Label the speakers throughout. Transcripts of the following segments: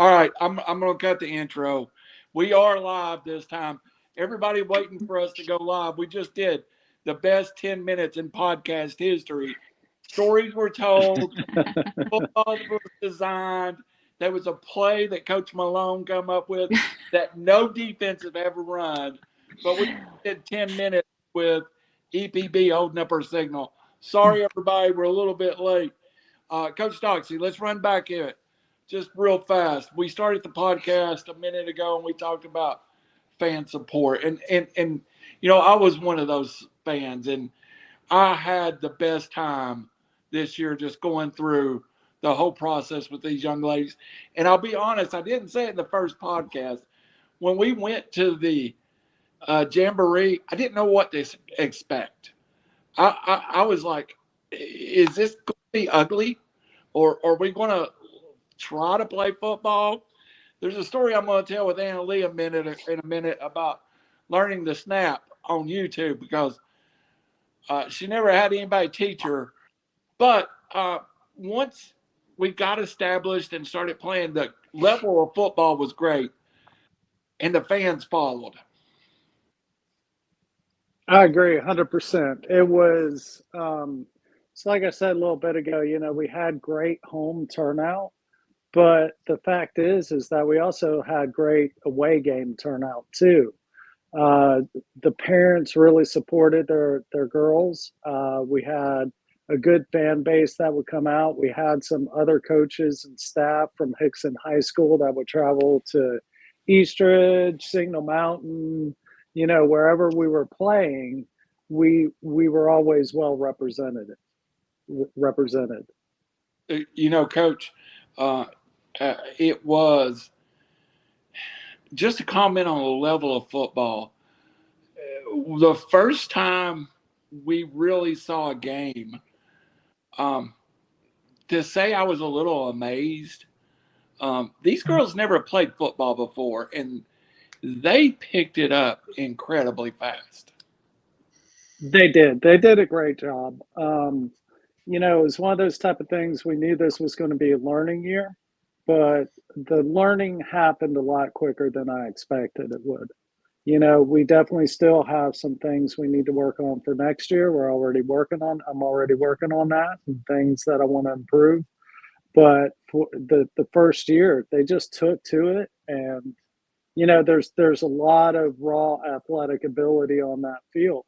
Speaker 1: All right, I'm going to cut the intro. We are live this time. Everybody waiting for us to go live. We just did the best 10 minutes in podcast history. Stories were told, football was designed. There was a play that Coach Malone come up with that no defense had ever run. But we did 10 minutes with EPB holding up our signal. Sorry, everybody, we're a little bit late. Coach Doxsee, let's run back it just real fast. We started the podcast a minute ago and we talked about fan support. And I was one of those fans, and I had the best time this year just going through the whole process with these young ladies. And I'll be honest, I didn't say it in the first podcast. When we went to the Jamboree, I didn't know what to expect. I was like, is this going to be ugly? Or are we going to try to play football? There's a story I'm going to tell with Annalee in a minute about learning the snap on YouTube because she never had anybody teach her. But once we got established and started playing, the level of football was great, and the fans followed.
Speaker 2: I agree 100%. It was, it's like I said a little bit ago, we had great home turnout, but the fact is that we also had great away game turnout too. The parents really supported their girls. We had a good fan base that would come out. We had some other coaches and staff from Hixson High School that would travel to Eastridge, Signal Mountain, wherever we were playing, we were always well represented.
Speaker 1: Coach, it was just to comment on the level of football. The first time we really saw a game, to say I was a little amazed. These girls never played football before, and they picked it up incredibly fast.
Speaker 2: They did. They did a great job. It was one of those type of things. We knew this was going to be a learning year, but the learning happened a lot quicker than I expected it would. We definitely still have some things we need to work on for next year. I'm already working on that and things that I want to improve. But for the first year, they just took to it, and there's a lot of raw athletic ability on that field.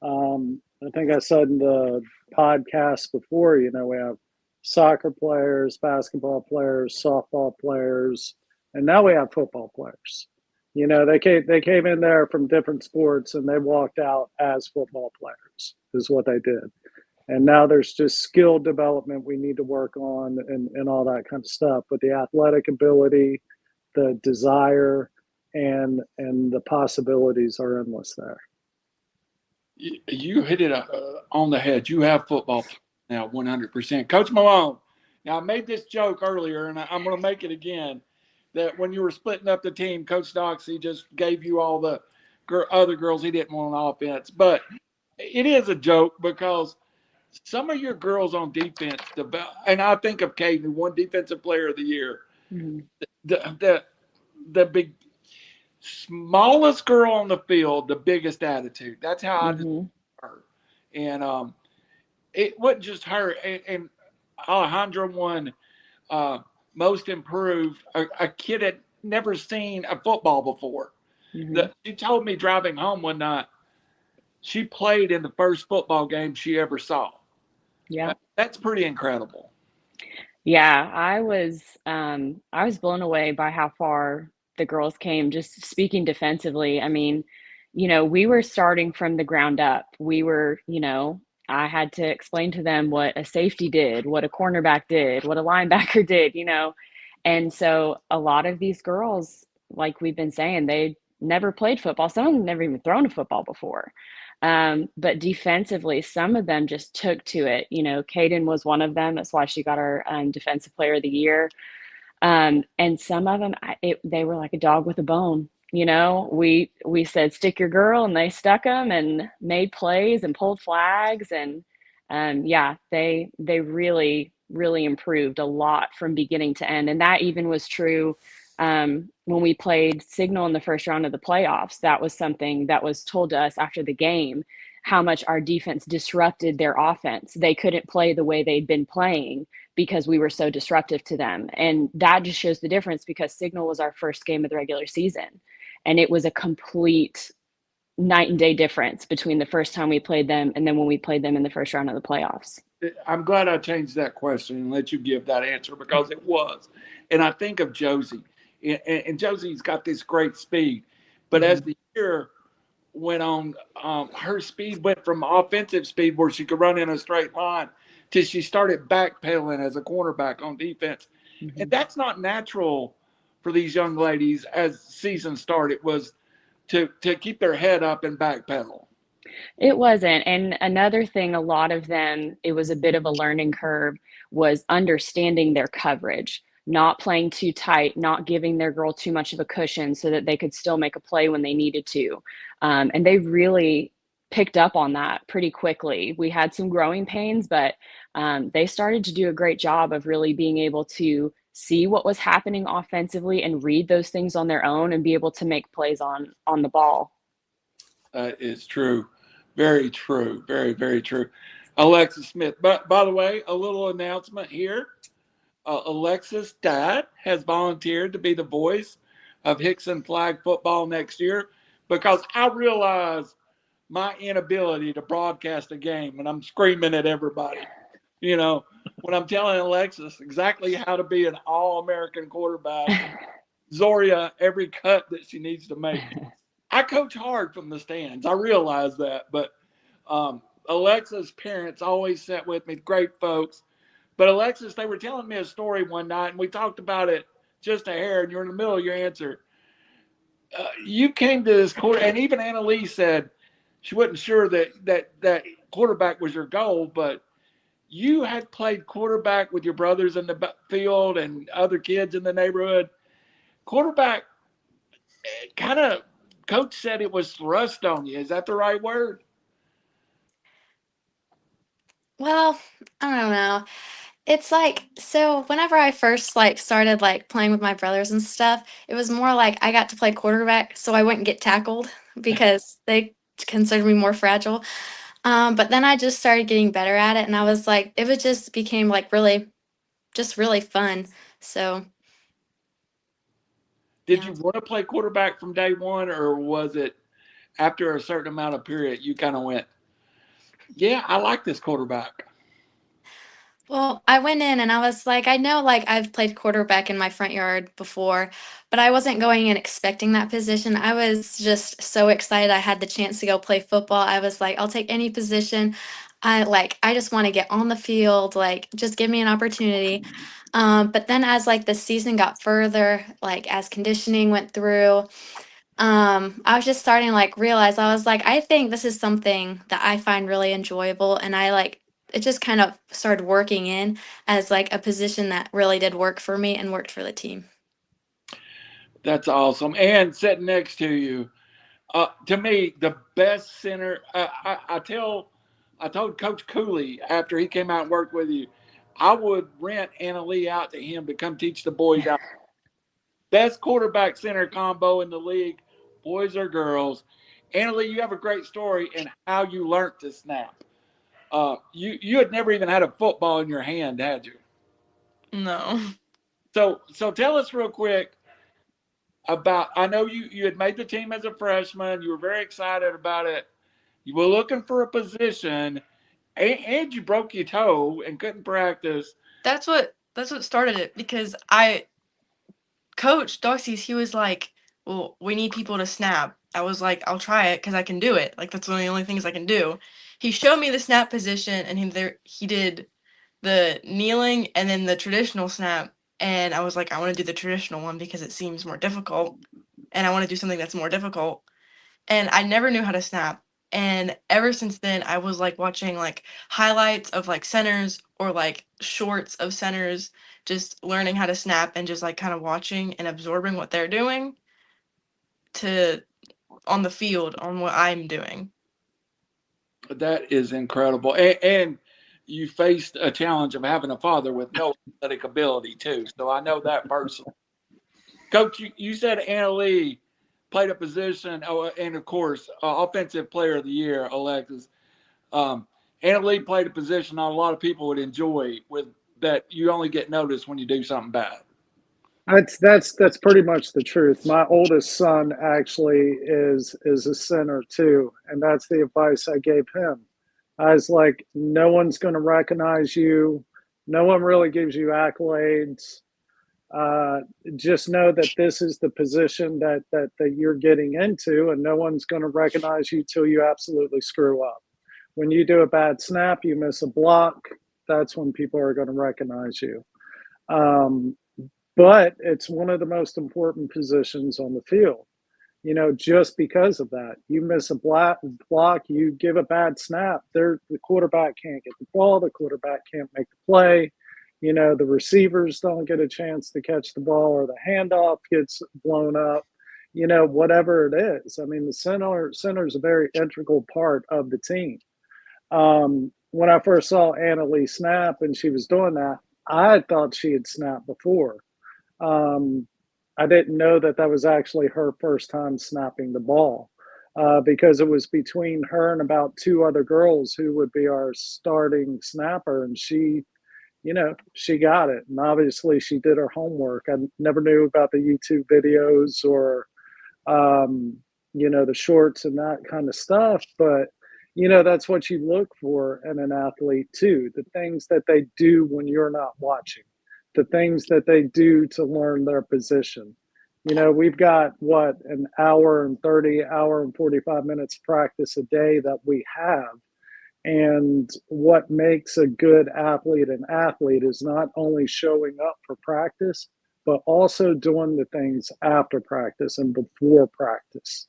Speaker 2: I think I said in the podcast before, we have soccer players, basketball players, softball players, and now we have football players. They came in there from different sports and they walked out as football players is what they did. And now there's just skill development we need to work on and all that kind of stuff. But the athletic ability, the desire, and the possibilities are endless there.
Speaker 1: You hit it on the head. You have football now 100%. Coach Malone, now I made this joke earlier, and I'm going to make it again, that when you were splitting up the team, Coach Doxsee just gave you all the other girls he didn't want on offense. But it is a joke because some of your girls on defense, and I think of Caden, who won Defensive Player of the Year, mm-hmm. the big – smallest girl on the field, the biggest attitude. That's how I describe her. And it wasn't just her. And Alejandra won most improved. A kid had never seen a football before. Mm-hmm. She told me driving home one night, she played in the first football game she ever saw.
Speaker 3: Yeah.
Speaker 1: That's pretty incredible.
Speaker 3: Yeah, I was blown away by how far the girls came, just speaking defensively. I mean, we were starting from the ground up. We were, I had to explain to them what a safety did, what a cornerback did, what a linebacker did, And so a lot of these girls, like we've been saying, they never played football. Some of them never even thrown a football before. But defensively, some of them just took to it. Caden was one of them. That's why she got our Defensive Player of the Year. And some of them, they were like a dog with a bone. We said, stick your girl, and they stuck them and made plays and pulled flags. And they really really improved a lot from beginning to end. And that even was true when we played Signal in the first round of the playoffs. That was something that was told to us after the game, how much our defense disrupted their offense. They couldn't play the way they'd been playing because we were so disruptive to them. And that just shows the difference, because Signal was our first game of the regular season. And it was a complete night and day difference between the first time we played them and then when we played them in the first round of the playoffs.
Speaker 1: I'm glad I changed that question and let you give that answer, because it was. And I think of Josie, and Josie's got this great speed, but as the year went on, her speed went from offensive speed where she could run in a straight line till she started backpedaling as a cornerback on defense. And that's not natural for these young ladies as season started, was to keep their head up and backpedal.
Speaker 3: It wasn't. And another thing, a lot of them, it was a bit of a learning curve, was understanding their coverage, not playing too tight, not giving their girl too much of a cushion so that they could still make a play when they needed to. And they really picked up on that pretty quickly. We had some growing pains, but they started to do a great job of really being able to see what was happening offensively and read those things on their own and be able to make plays on the ball.
Speaker 1: It's true. Very true. Very, very true. Alexis Smith. But by the way, a little announcement here. Alexis' dad has volunteered to be the voice of Hixson flag football next year, because I realize my inability to broadcast a game and I'm screaming at everybody. You know, when I'm telling Alexis exactly how to be an all-American quarterback, Zoria every cut that she needs to make. I coach hard from the stands. I realize that, but Alexa's parents always sat with me, great folks. But Alexis, they were telling me a story one night, and we talked about it just a hair, and you're in the middle of your answer. You came to this quarter, and even Annalee said she wasn't sure that quarterback was your goal, but you had played quarterback with your brothers in the field and other kids in the neighborhood. Quarterback, kind of, coach said it was thrust on you. Is that the right word?
Speaker 4: Well, I don't know. It's like, so whenever I first like started like playing with my brothers and stuff, it was more like I got to play quarterback so I wouldn't get tackled because they considered me more fragile. But then I just started getting better at it, and I was like, it was just became like really, just really fun. So
Speaker 1: Did
Speaker 4: yeah.
Speaker 1: you want to play quarterback from day one, or was it after a certain amount of period you kind of went, yeah, I like this quarterback?
Speaker 4: Well, I went in and I was like, I know like I've played quarterback in my front yard before, but I wasn't going and expecting that position. I was just so excited I had the chance to go play football. I was like, I'll take any position. I just want to get on the field, like just give me an opportunity. But then as like the season got further, like as conditioning went through, I was just starting to like realize, I was like, I think this is something that I find really enjoyable, and I like it just kind of started working in as like a position that really did work for me and worked for the team.
Speaker 1: That's awesome. And sitting next to you, to me, the best center. I told Coach Cooley after he came out and worked with you, I would rent Annalee out to him to come teach the boys out. Best quarterback center combo in the league, boys or girls. Annalee, you have a great story in how you learned to snap. You had never even had a football in your hand, had you?
Speaker 5: No.
Speaker 1: So tell us real quick about. I know you had made the team as a freshman. You were very excited about it. You were looking for a position, and you broke your toe and couldn't practice.
Speaker 5: That's what started it, because Coach Doxsee, he was like, well, we need people to snap. I was like, I'll try it because I can do it. Like, that's one of the only things I can do. He showed me the snap position, and he did the kneeling and then the traditional snap. And I was like, I want to do the traditional one because it seems more difficult. And I want to do something that's more difficult. And I never knew how to snap. And ever since then, I was like watching like highlights of like centers or like shorts of centers, just learning how to snap and just like kind of watching and absorbing what they're doing to on the field on what I'm doing.
Speaker 1: That is incredible. And you faced a challenge of having a father with no athletic ability too. So I know that personally. Coach, you said Annalee played a position, and of course, offensive player of the year, Alexis. Annalee played a position not a lot of people would enjoy, with that you only get noticed when you do something bad.
Speaker 2: That's pretty much the truth. My oldest son actually is a center too, and that's the advice I gave him. I was like, no one's going to recognize you. No one really gives you accolades. Just know that this is the position that you're getting into, and no one's going to recognize you till you absolutely screw up. When you do a bad snap, you miss a block, that's when people are going to recognize you. But it's one of the most important positions on the field. Just because of that, you miss a block, you give a bad snap, the quarterback can't get the ball, the quarterback can't make the play. The receivers don't get a chance to catch the ball, or the handoff gets blown up, whatever it is. I mean, the center is a very integral part of the team. When I first saw Annalee snap and she was doing that, I thought she had snapped before. I didn't know that was actually her first time snapping the ball, because it was between her and about two other girls who would be our starting snapper, and she got it. And obviously she did her homework. I never knew about the YouTube videos or, the shorts and that kind of stuff. But, that's what you look for in an athlete too. The things that they do when you're not watching, the things that they do to learn their position. We've got an hour and 45 minutes practice a day that we have. And what makes a good athlete an athlete is not only showing up for practice, but also doing the things after practice and before practice,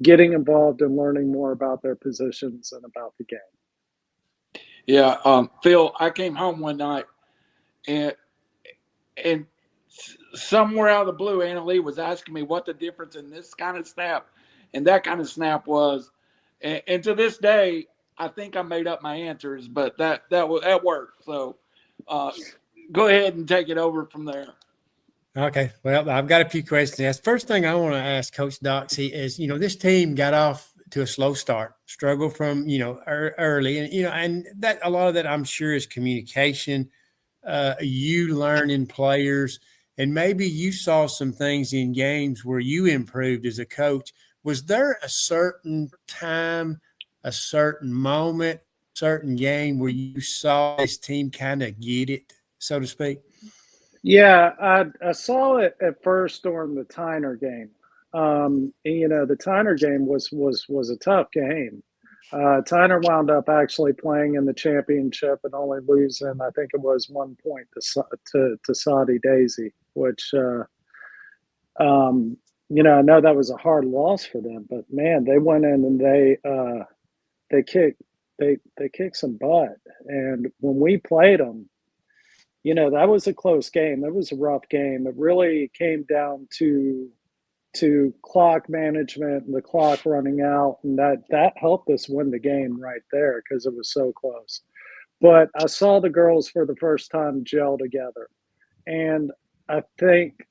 Speaker 2: getting involved and learning more about their positions and about the game.
Speaker 1: Yeah. Phil, I came home one night and somewhere out of the blue, Annalee was asking me what the difference in this kind of snap and that kind of snap was. And to this day, I think I made up my answers, but that worked. So go ahead and take it over from there.
Speaker 6: Okay. Well, I've got a few questions to ask. First thing I want to ask Coach Doxsee is, this team got off to a slow start, struggled from, early, and, and that a lot of that I'm sure is communication, you learning players, and maybe you saw some things in games where you improved as a coach. Was there a certain time, a certain moment, certain game where you saw this team kind of get it, so to speak?
Speaker 2: Yeah, I saw it at first during the Tyner game. The Tyner game was a tough game. Tyner wound up actually playing in the championship and only losing, I think it was 1 point to Saudi Daisy, which I know that was a hard loss for them. But man, they went in and they kicked some butt. And when we played them, that was a close game. That was a rough game. It really came down to clock management and the clock running out, and that helped us win the game right there because it was so close. But I saw the girls for the first time gel together, and I think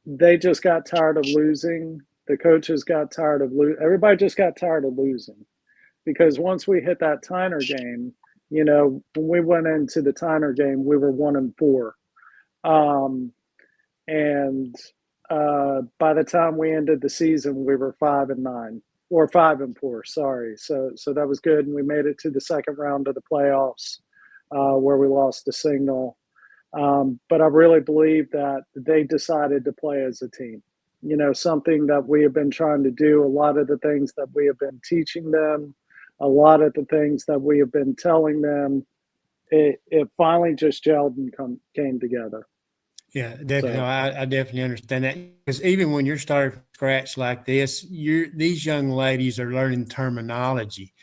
Speaker 2: they just got tired of losing. The coaches got tired of losing. Everybody just got tired of losing, because once we hit that Tyner game, when we went into the Tyner game, we were 1-4. By the time we ended the season, we were 5-9 or 5-4. Sorry. So that was good. And we made it to the second round of the playoffs, where we lost the signal. But I really believe that they decided to play as a team, something that we have been trying to do. A lot of the things that we have been teaching them, a lot of the things that we have been telling them, it finally just gelled and came together.
Speaker 6: Yeah, definitely. So, I definitely understand that, because even when you're starting from scratch like this, these young ladies are learning terminology,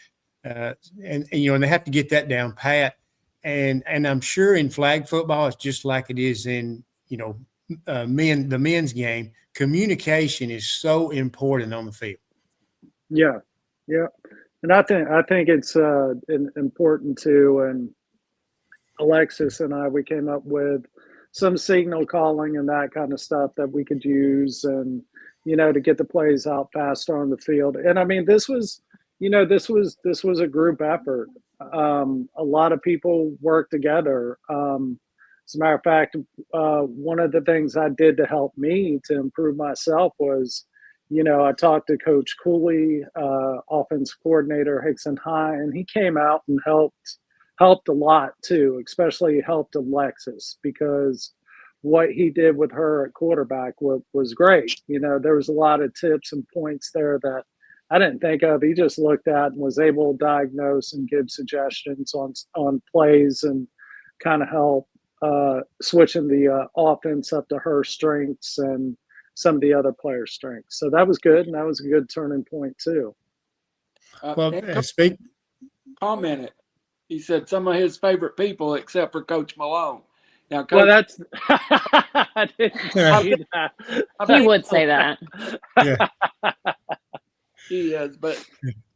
Speaker 6: and they have to get that down pat. And I'm sure in flag football, it's just like it is in the men's game. Communication is so important on the field.
Speaker 2: Yeah. And I think it's important too. And Alexis and we came up with some signal calling and that kind of stuff that we could use, and to get the plays out faster on the field. And I mean, this was a group effort. A lot of people worked together. As a matter of fact, one of the things I did to help me to improve myself was, I talked to Coach Cooley, offense coordinator Hixson High, and he came out and helped a lot too, especially helped Alexis, because what he did with her at quarterback was great. There was a lot of tips and points there that I didn't think of. He just looked at and was able to diagnose and give suggestions on plays and kind of help switching the offense up to her strengths and some of the other players' strengths. So that was good, and that was a good turning point too.
Speaker 6: Well,
Speaker 1: And
Speaker 6: speak.
Speaker 1: commented. He said some of his favorite people, except for Coach Malone. Now,
Speaker 2: Well,
Speaker 1: Coach,
Speaker 2: that's I didn't see that.
Speaker 1: I
Speaker 3: He
Speaker 1: think
Speaker 3: would say that.
Speaker 6: Yeah.
Speaker 1: he is, but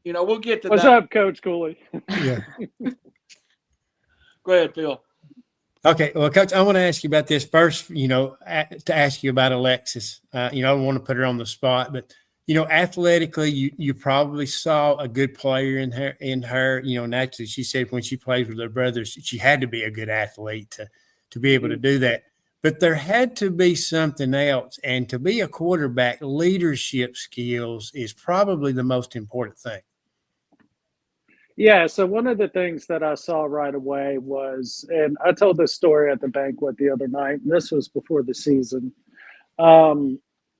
Speaker 1: we'll get to
Speaker 2: What's
Speaker 1: that.
Speaker 2: up, Coach Cooley?
Speaker 6: Yeah.
Speaker 1: Go ahead, Phil.
Speaker 6: Okay. Well, Coach, I want to ask you about this first, to ask you about Alexis. I don't want to put her on the spot, but, athletically, you probably saw a good player in her, naturally, she said when she played with her brothers, she had to be a good athlete to be able to do that. But there had to be something else. And to be a quarterback, leadership skills is probably the most important thing.
Speaker 2: Yeah, so one of the things that I saw right away was, and I told this story at the banquet the other night, and this was before the season.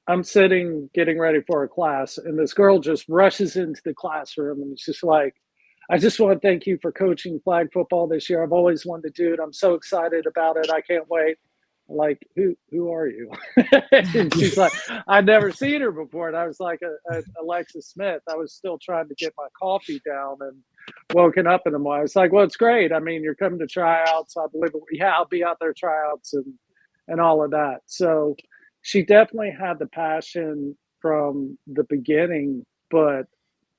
Speaker 2: I'm sitting getting ready for a class, and this girl just rushes into the classroom, and it's just like, I just want to thank you for coaching flag football this year. I've always wanted to do it. I'm so excited about it. I can't wait. Like, who are you? And she's like, I'd never seen her before. And I was like, Alexis Smith. I was still trying to get my coffee down and woken up in the morning. It's like, well, it's great. I mean, you're coming to tryouts. I believe it. Yeah, I'll be out there tryouts and all of that. So she definitely had the passion from the beginning, but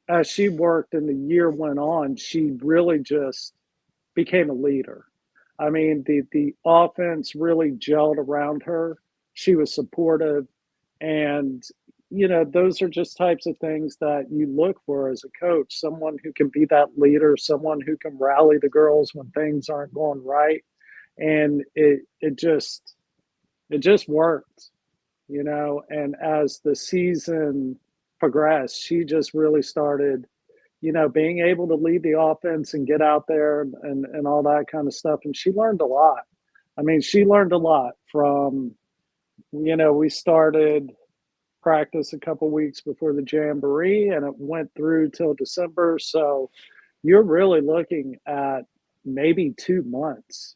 Speaker 2: as she worked and the year went on, she really just became a leader. I mean, the offense really gelled around her. She was supportive, and those are just types of things that you look for as a coach. Someone who can be that leader, someone who can rally the girls when things aren't going right, and it just worked. And as the season progressed, she just really started, being able to lead the offense and get out there and all that kind of stuff. And she learned a lot. I mean, she learned a lot from, we started practice a couple weeks before the Jamboree, and it went through till December. So you're really looking at maybe 2 months,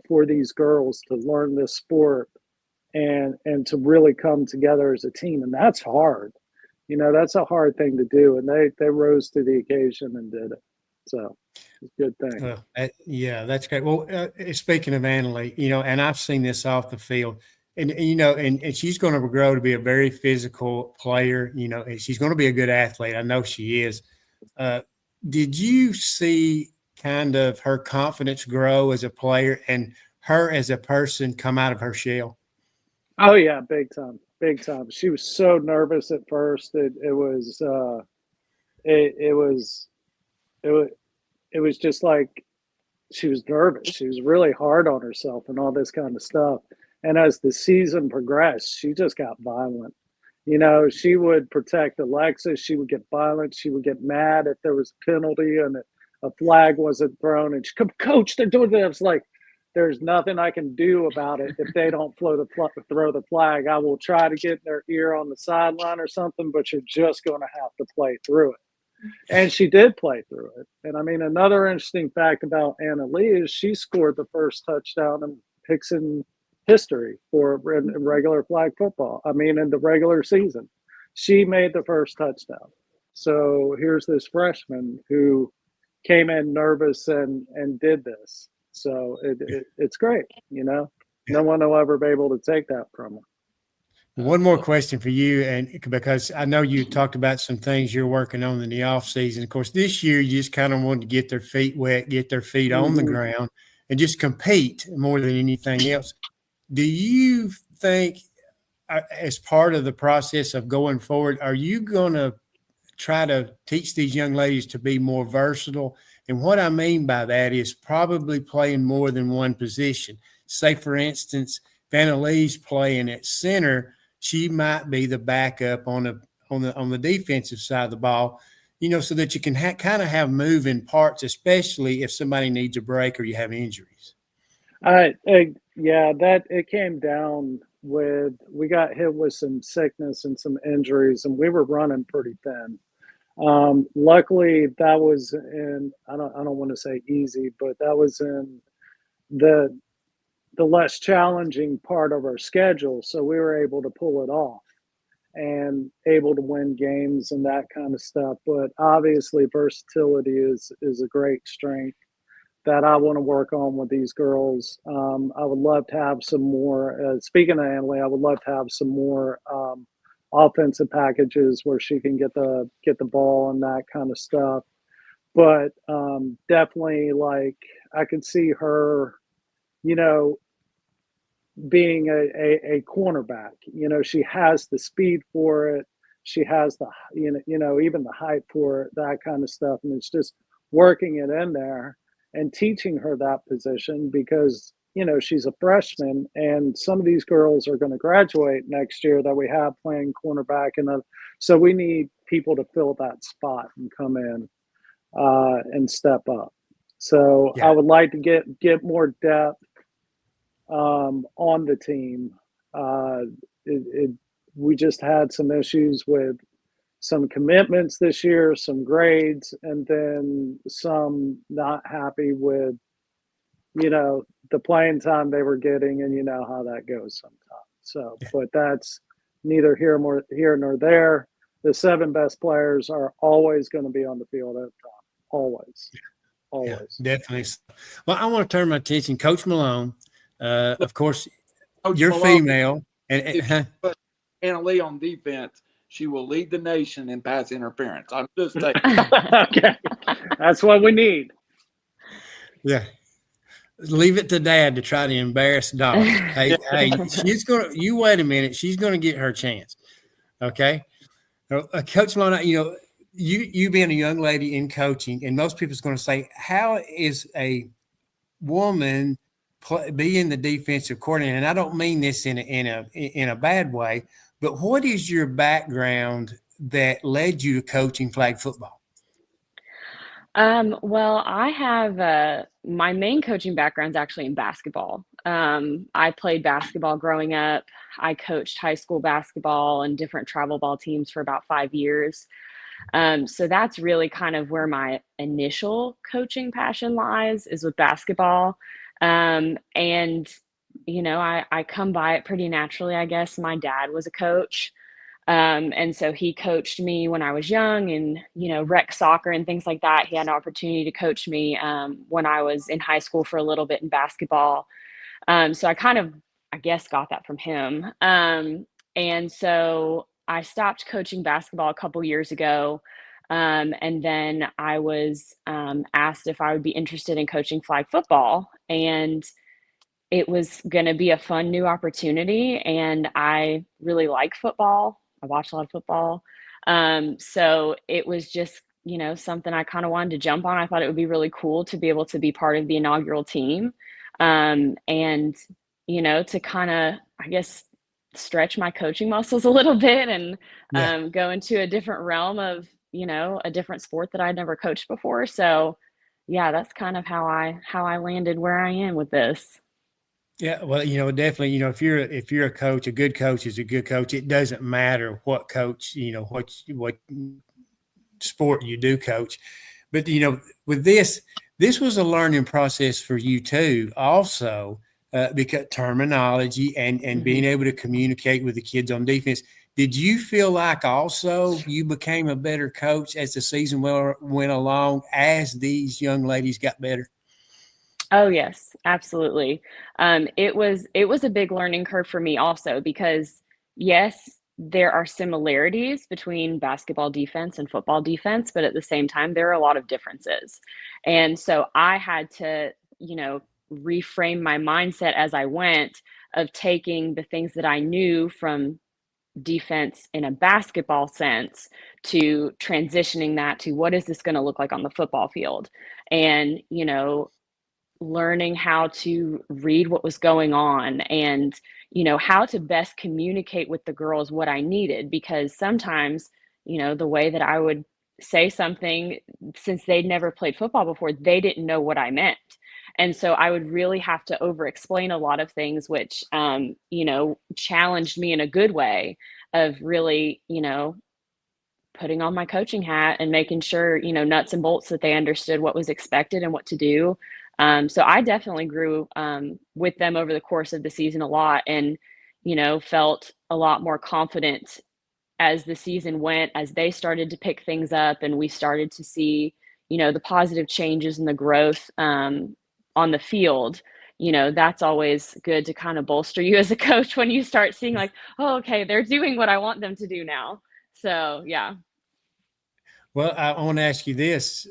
Speaker 2: for these girls to learn this sport and to really come together as a team. And that's hard. That's a hard thing to do. And they rose to the occasion and did it. So it's a good thing.
Speaker 6: Yeah, that's great. Well, speaking of Annalee, and I've seen this off the field, and she's going to grow to be a very physical player, and she's going to be a good athlete. I know she is. Did you see kind of her confidence grow as a player and her as a person come out of her shell?
Speaker 2: Oh yeah, big time, big time. She was so nervous at first. It was just like she was nervous. She was really hard on herself and all this kind of stuff. And as the season progressed, she just got violent. She would protect Alexis. She would get violent. She would get mad if there was a penalty and a flag wasn't thrown. And she come, Coach, they're doing that. I was like, there's nothing I can do about it if they don't throw the flag. I will try to get in their ear on the sideline or something, but you're just going to have to play through it. And she did play through it. And I mean, another interesting fact about Annalee is she scored the first touchdown in Hixson history for regular flag football. I mean, in the regular season, she made the first touchdown. So here's this freshman who came in nervous and did this. So it's great, No one will ever be able to take that from her.
Speaker 6: One more question for you, and because I know you talked about some things you're working on in the off season. Of course, this year you just kind of wanted to get their feet wet, get their feet on the ground, and just compete more than anything else. Do you think, as part of the process of going forward, are you going to try to teach these young ladies to be more versatile? And what I mean by that is probably playing more than one position. Say, for instance, if Annalee's playing at center, she might be the backup on the defensive side of the ball, so that you can kind of have moving parts, especially if somebody needs a break or you have injuries.
Speaker 2: Yeah, that it came down with, we got hit with some sickness and some injuries, and we were running pretty thin. Luckily, that was in, I don't want to say easy, but that was in the less challenging part of our schedule. So we were able to pull it off and able to win games and that kind of stuff. But obviously, versatility is a great strength that I want to work on with these girls. I would love to have some more, speaking of Annalee, I would love to have some more offensive packages where she can get the ball and that kind of stuff. But definitely, like, I could see her, being a cornerback. She has the speed for it. She has the, even the height for it, that kind of stuff. And it's just working it in there and teaching her that position, because, she's a freshman and some of these girls are going to graduate next year that we have playing cornerback. So we need people to fill that spot and come in and step up. So I would like to get more depth on the team. We just had some issues with some commitments this year, some grades, and then some not happy with, the playing time they were getting, and you know how that goes sometimes. So, but that's neither here nor there. The 7 best players are always going to be on the field at the top. Always.
Speaker 6: Yeah, definitely. Well, I want to turn my attention, Coach Malone. Of course,
Speaker 1: Coach
Speaker 6: you're
Speaker 1: Malone,
Speaker 6: female, and
Speaker 1: if you put Annalee on defense, she will lead the nation in pass interference. I'm just saying.
Speaker 2: Okay, that's what we need.
Speaker 6: Yeah, leave it to Dad to try to embarrass Doc. Hey, she's gonna. You wait a minute. She's gonna get her chance. Okay, Coach Malone. You being a young lady in coaching, and most people's going to say, how is a woman being the defensive coordinator? And I don't mean this in a bad way, but what is your background that led you to coaching flag football?
Speaker 3: Well, I have my main coaching background is actually in basketball. I played basketball growing up. I coached high school basketball and different travel ball teams for about 5 years. So that's really kind of where my initial coaching passion lies, is with basketball. And, I come by it pretty naturally, I guess. My dad was a coach. And so he coached me when I was young, and, rec soccer and things like that. He had an opportunity to coach me when I was in high school for a little bit in basketball. So I kind of, I guess, got that from him. And so I stopped coaching basketball a couple years ago. And then I was asked if I would be interested in coaching flag football. And it was going to be a fun new opportunity. And I really like football. I watch a lot of football. So it was just, something I kind of wanted to jump on. I thought it would be really cool to be able to be part of the inaugural team. And, to kind of, I guess, stretch my coaching muscles a little bit and go into a different realm of, a different sport that I'd never coached before. So yeah, that's kind of how I landed where I am with this.
Speaker 6: Yeah, well, definitely, if you're a coach, a good coach is a good coach. It doesn't matter what coach, what sport you do coach. But, with this was a learning process for you too, also, because terminology and being able to communicate with the kids on defense. Did you feel like also you became a better coach as the season went along, as these young ladies got better?
Speaker 3: Oh yes, absolutely. It was a big learning curve for me also, because, yes, there are similarities between basketball defense and football defense, but at the same time, there are a lot of differences. And so I had to, reframe my mindset as I went of taking the things that I knew from defense in a basketball sense to transitioning that to what is this going to look like on the football field. And, learning how to read what was going on and how to best communicate with the girls what I needed, because sometimes the way that I would say something, since they'd never played football before, they didn't know what I meant. And so I would really have to over explain a lot of things, which challenged me in a good way of really putting on my coaching hat and making sure, nuts and bolts, that they understood what was expected and what to do. So I definitely grew with them over the course of the season a lot, and, felt a lot more confident as the season went, as they started to pick things up and we started to see, the positive changes and the growth on the field. That's always good to kind of bolster you as a coach when you start seeing like, oh, okay, they're doing what I want them to do now. So, yeah.
Speaker 6: Well, I want to ask you this,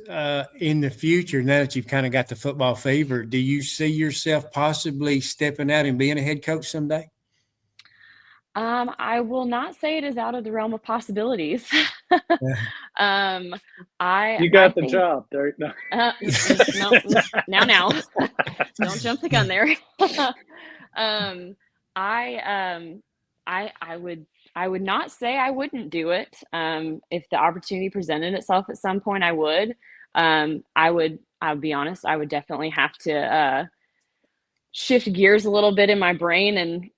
Speaker 6: in the future, now that you've kind of got the football fever, do you see yourself possibly stepping out and being a head coach someday?
Speaker 3: I will not say it is out of the realm of possibilities.
Speaker 6: Yeah.
Speaker 2: You got
Speaker 3: I
Speaker 2: the
Speaker 3: think,
Speaker 2: job, Derek. No.
Speaker 3: no, now, don't jump the gun there. I would not say I wouldn't do it. If the opportunity presented itself at some point, I would. I'll be honest, I would definitely have to shift gears a little bit in my brain and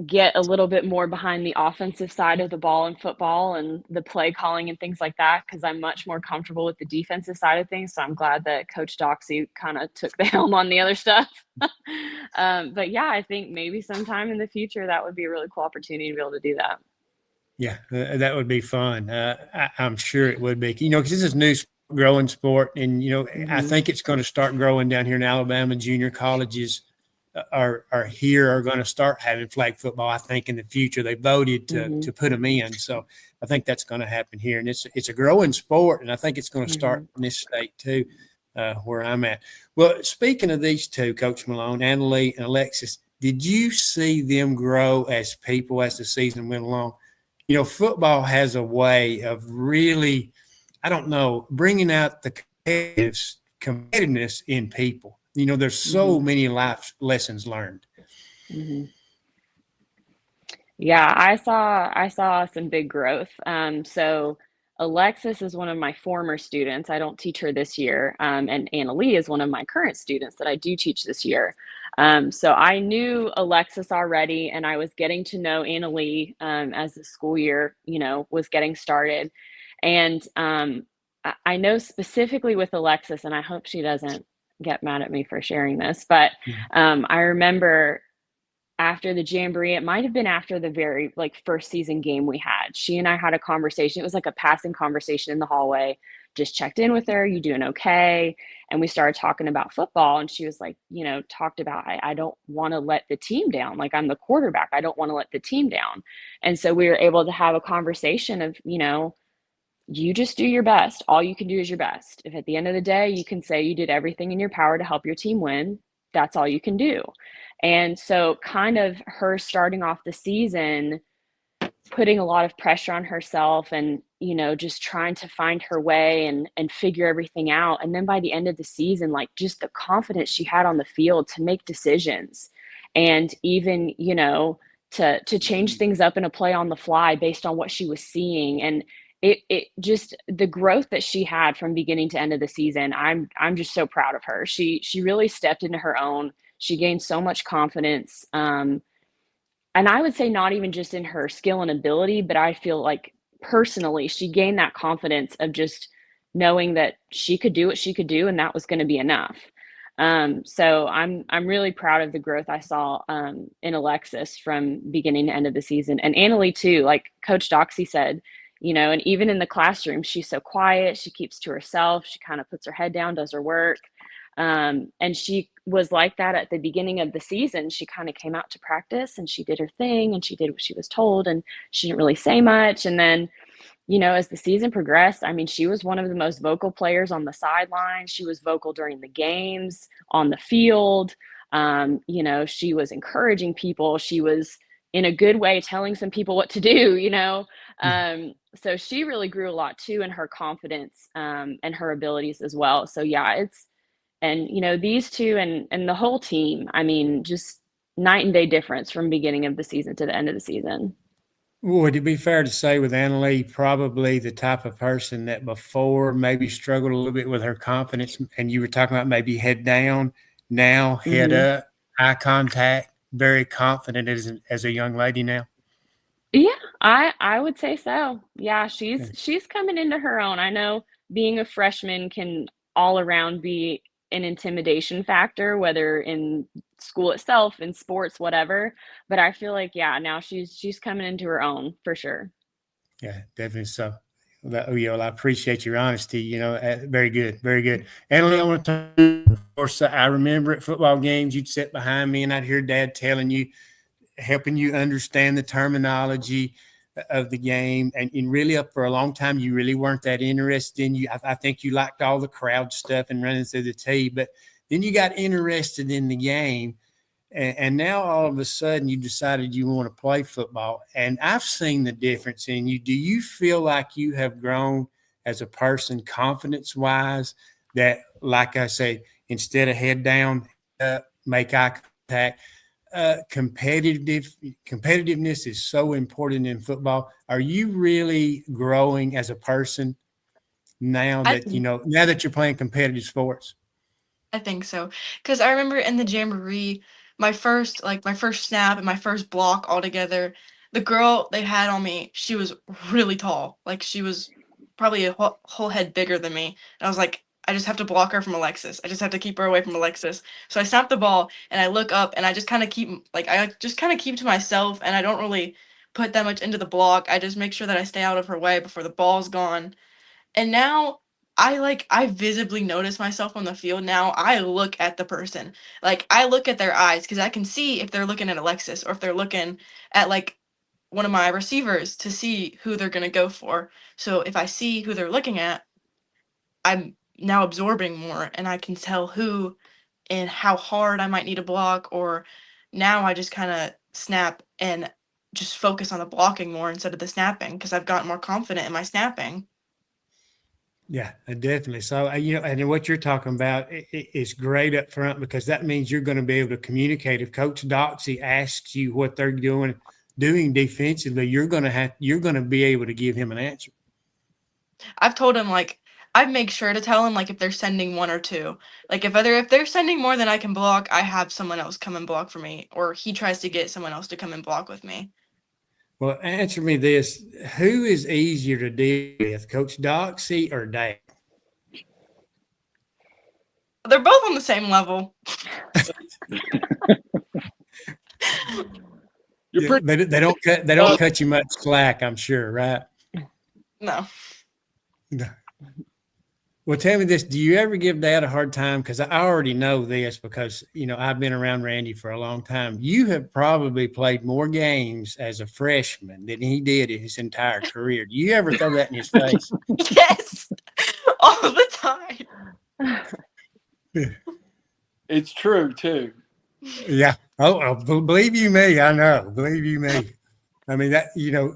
Speaker 3: get a little bit more behind the offensive side of the ball in football and the play calling and things like that, because I'm much more comfortable with the defensive side of things. So I'm glad that Coach Doxsee kind of took the helm on the other stuff. But yeah, I think maybe sometime in the future that would be a really cool opportunity to be able to do that.
Speaker 6: Yeah, that would be fun. I'm sure it would be, because this is new growing sport. And, I think it's going to start growing down here in Alabama. Junior colleges are going to start having flag football. I think in the future they voted to put them in. So I think that's going to happen here. And it's a growing sport. And I think it's going to start in this state too, where I'm at. Well, speaking of these two, Coach Malone, Annalee and Alexis, did you see them grow as people as the season went along? Football has a way of really, bringing out the competitiveness in people. There's so many life lessons learned.
Speaker 3: Yeah, I saw some big growth. So Alexis is one of my former students. I don't teach her this year. And Annalee is one of my current students that I do teach this year. So I knew Alexis already, and I was getting to know Annalee as the school year, was getting started. And I know specifically with Alexis, and I hope she doesn't get mad at me for sharing this, but I remember after the Jamboree, it might have been after the very first season game we had, she and I had a conversation. It was like a passing conversation in the hallway. Just checked in with her. You doing okay? And we started talking about football, and she was like, talked about, I don't want to let the team down. Like, I'm the quarterback. I don't want to let the team down. And so we were able to have a conversation of, you just do your best. All you can do is your best. If at the end of the day, you can say you did everything in your power to help your team win, that's all you can do. And so kind of her starting off the season, putting a lot of pressure on herself and, just trying to find her way and figure everything out. And then by the end of the season, just the confidence she had on the field to make decisions and even, to change things up in a play on the fly based on what she was seeing. And it just, the growth that she had from beginning to end of the season, I'm just so proud of her. She really stepped into her own. She gained so much confidence. And I would say not even just in her skill and ability, but I feel like personally, she gained that confidence of just knowing that she could do what she could do, and that was going to be enough. So I'm really proud of the growth I saw in Alexis from beginning to end of the season. And Annalee too, like Coach Doxsee said, and even in the classroom, she's so quiet. She keeps to herself. She kind of puts her head down, does her work. And she was like that at the beginning of the season. She kind of came out to practice and she did her thing and she did what she was told and she didn't really say much. And then, as the season progressed, I mean, she was one of the most vocal players on the sideline. She was vocal during the games, on the field. She was encouraging people. She was, in a good way, telling some people what to do. So she really grew a lot too in her confidence and her abilities as well. So yeah, these two and the whole team, I mean, just night and day difference from beginning of the season to the end of the season.
Speaker 6: Would it be fair to say with Annalee, probably the type of person that before maybe struggled a little bit with her confidence, and you were talking about maybe head down, now head up, eye contact, very confident as a young lady now?
Speaker 3: Yeah, I would say so. Yeah, she's coming into her own. I know being a freshman can all around be an intimidation factor, whether in school itself, in sports, whatever. But I feel like, yeah, now she's coming into her own for sure.
Speaker 6: Yeah, definitely so. Well, I appreciate your honesty. Very good, very good. Annalee, I want to of course, I remember at football games, you'd sit behind me and I'd hear Dad helping you understand the terminology of the game. And really up for a long time, you really weren't that interested in I think you liked all the crowd stuff and running through the tee, but then you got interested in the game. And now all of a sudden you decided you want to play football. And I've seen the difference in you. Do you feel like you have grown as a person confidence-wise that, like I say, instead of head down, make eye contact, competitiveness is so important in football. Are you really growing as a person now that you're playing competitive sports?
Speaker 5: I think so, because I remember in the jamboree, my first snap and my first block altogether, the girl they had on me, she was really tall. Like, she was probably a whole head bigger than me. And I was like, I just have to block her from Alexis. I just have to keep her away from Alexis. So I snap the ball and I look up and I just kind of keep to myself and I don't really put that much into the block. I just make sure that I stay out of her way before the ball's gone. And now I visibly notice myself on the field now. I look at the person. Like, I look at their eyes because I can see if they're looking at Alexis or if they're looking at like one of my receivers to see who they're gonna go for. So if I see who they're looking at, I'm now absorbing more and I can tell who and how hard I might need a block, or now I just kind of snap and just focus on the blocking more instead of the snapping because I've gotten more confident in my snapping.
Speaker 6: Yeah, definitely. So, and what you're talking about is great up front because that means you're going to be able to communicate. If Coach Doxsee asks you what they're doing defensively, you're going to be able to give him an answer.
Speaker 5: I've told him, like, I make sure to tell him, like, if they're sending one or two. Like, if they're sending more than I can block, I have someone else come and block for me, or he tries to get someone else to come and block with me.
Speaker 6: Well, answer me this. Who is easier to deal with, Coach Doxsee or Dad?
Speaker 5: They're both on the same level.
Speaker 6: They don't cut you much slack, I'm sure, right?
Speaker 5: No.
Speaker 6: Well, tell me this. Do you ever give Dad a hard time? Because I already know this because, I've been around Randy for a long time. You have probably played more games as a freshman than he did in his entire career. Do you ever throw that in his face?
Speaker 5: Yes. All the time.
Speaker 1: It's true, too.
Speaker 6: Yeah. Oh, believe you me, I know. Believe you me. I mean, that,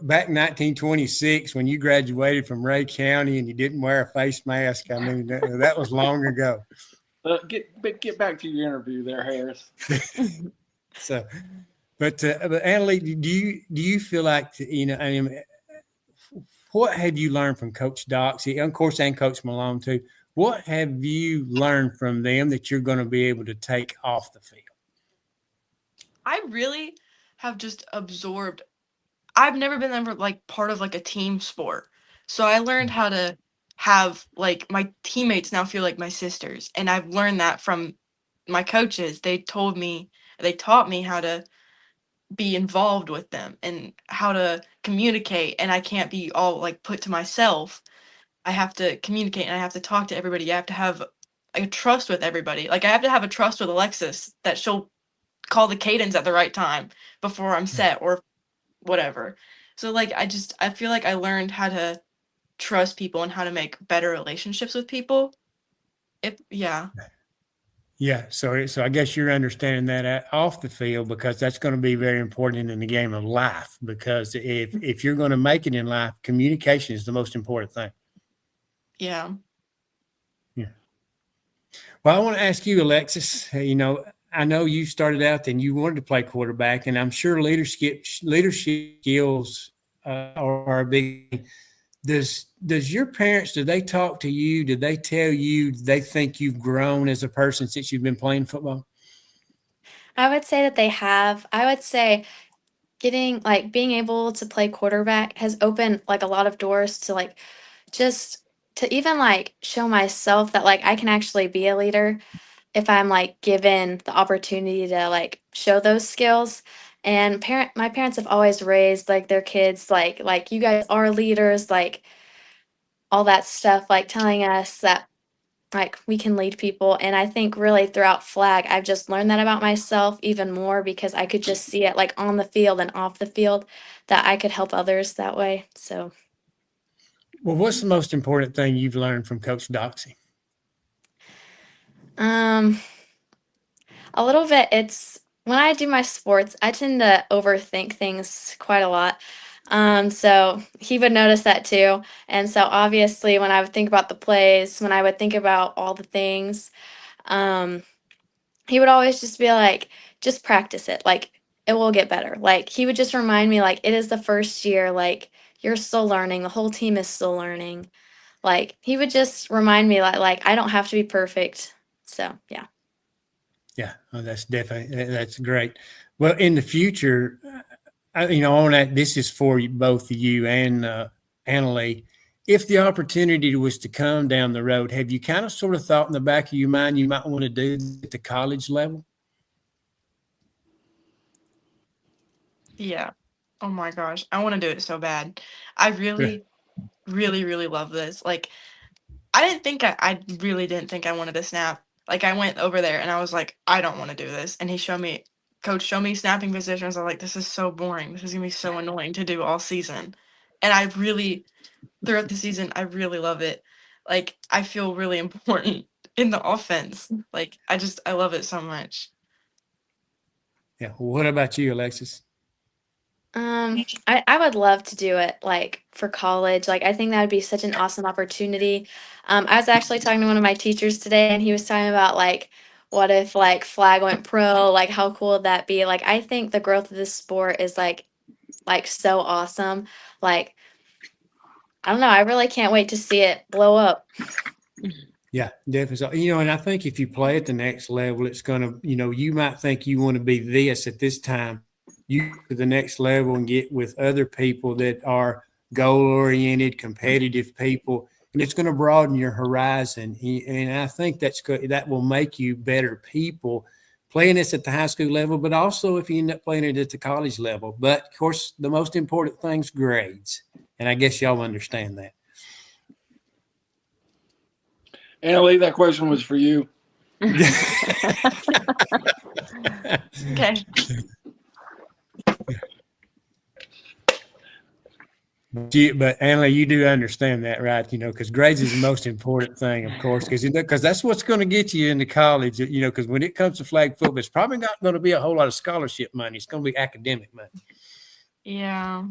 Speaker 6: back in 1926, when you graduated from Ray County and you didn't wear a face mask, I mean, that was long ago.
Speaker 1: Get back to your interview there, Harris.
Speaker 6: So, but Annalee, do you feel like, what have you learned from Coach Doxsee, of course, and Coach Malone too? What have you learned from them that you're going to be able to take off the field?
Speaker 5: I really have just absorbed. I've never been ever like part of like a team sport. So I learned how to have like my teammates now feel like my sisters. And I've learned that from my coaches. They taught me how to be involved with them and how to communicate. And I can't be all like put to myself. I have to communicate and I have to talk to everybody. I have to have a trust with everybody. Like I have to have a trust with Alexis that she'll call the cadence at the right time before I'm set or whatever. So like I feel like I learned how to trust people and how to make better relationships with people. Yeah.
Speaker 6: Yeah, so I guess you're understanding that off the field, because that's going to be very important in the game of life. Because if you're going to make it in life, communication is the most important thing.
Speaker 5: Yeah.
Speaker 6: Yeah. Well, I want to ask you, Alexis. I know you started out and you wanted to play quarterback, and I'm sure leadership skills are a big. Does your parents, do they talk to you? Did they tell you they think you've grown as a person since you've been playing football?
Speaker 4: I would say that they have. I would say being able to play quarterback has opened like a lot of doors to like just to even like show myself that like I can actually be a leader if I'm like given the opportunity to like show those skills. And my parents have always raised like their kids like you guys are leaders, like all that stuff, like telling us that like we can lead people. And I think really throughout flag I've just learned that about myself even more because I could just see it like on the field and off the field that I could help others that way. So
Speaker 6: Well, what's the most important thing you've learned from Coach Doxsee?
Speaker 4: um a little bit. It's when I do my sports, I tend to overthink things quite a lot. So he would notice that too. And so obviously when I would think about the plays, when I would think about all the things, um, he would always just be like, just practice it. Like it will get better. Like he would just remind me like it is the first year, like you're still learning, the whole team is still learning. Like he would just remind me like I don't have to be perfect. So yeah.
Speaker 6: Yeah, that's that's great. Well, in the future, on that, this is for both you and Annalee. If the opportunity was to come down the road, have you kind of sort of thought in the back of your mind you might want to do at the college level?
Speaker 5: Yeah. Oh my gosh. I want to do it so bad. I
Speaker 6: Yeah.
Speaker 5: really, really, really love this. Like, I really didn't think I wanted to snap. Like, I went over there and I was like, I don't want to do this. And Coach showed me snapping positions. I'm like, this is so boring. This is going to be so annoying to do all season. And throughout the season, I really love it. Like, I feel really important in the offense. Like, I love it so much.
Speaker 6: Yeah. Well, what about you, Alexis?
Speaker 4: I would love to do it like for college. Like I think that would be such an awesome opportunity. I was actually talking to one of my teachers today and he was talking about like what if like flag went pro, like how cool would that be? Like I think the growth of this sport is like so awesome. Like I don't know, I really can't wait to see it blow up.
Speaker 6: Yeah, definitely. So, and I think if you play at the next level, it's going to, you might think you want to be this at this time. You to the next level and get with other people that are goal oriented, competitive people, and it's going to broaden your horizon. And I think that will make you better people playing this at the high school level, but also if you end up playing it at the college level. But of course, the most important thing's grades. And I guess y'all understand that.
Speaker 1: Annalee, that question was for you.
Speaker 5: Okay.
Speaker 6: But Annalee, you do understand that, right? Because grades is the most important thing, of course, because that's what's going to get you into college. Because when it comes to flag football, it's probably not going to be a whole lot of scholarship money. It's going to be academic money.
Speaker 5: Yeah.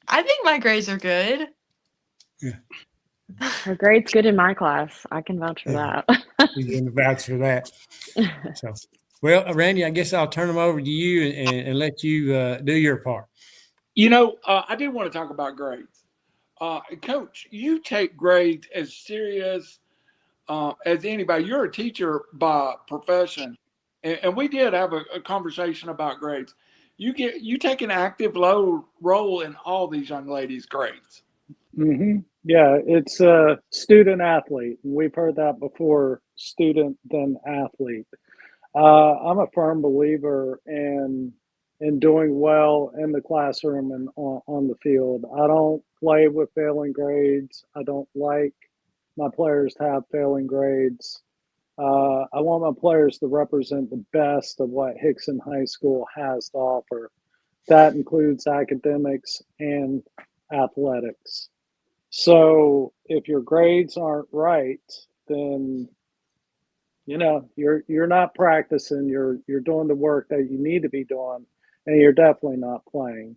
Speaker 5: I think my grades are good.
Speaker 6: Yeah,
Speaker 3: Her grade's good in my class. I can vouch for that.
Speaker 6: you can vouch for that. So, well, Randy, I guess I'll turn them over to you and let you do your part.
Speaker 1: I did want to talk about grades. Coach, you take grades as serious as anybody. You're a teacher by profession, and we did have a conversation about grades. You take an active role in all these young ladies' grades.
Speaker 2: Yeah, it's a student athlete. We've heard that before, student then athlete. I'm a firm believer in doing well in the classroom and on the field. I don't play with failing grades. I don't like my players to have failing grades. I want my players to represent the best of what Hixson High School has to offer. That includes academics and athletics. So if your grades aren't right, then you're not practicing. You're doing the work that you need to be doing, and you're definitely not playing.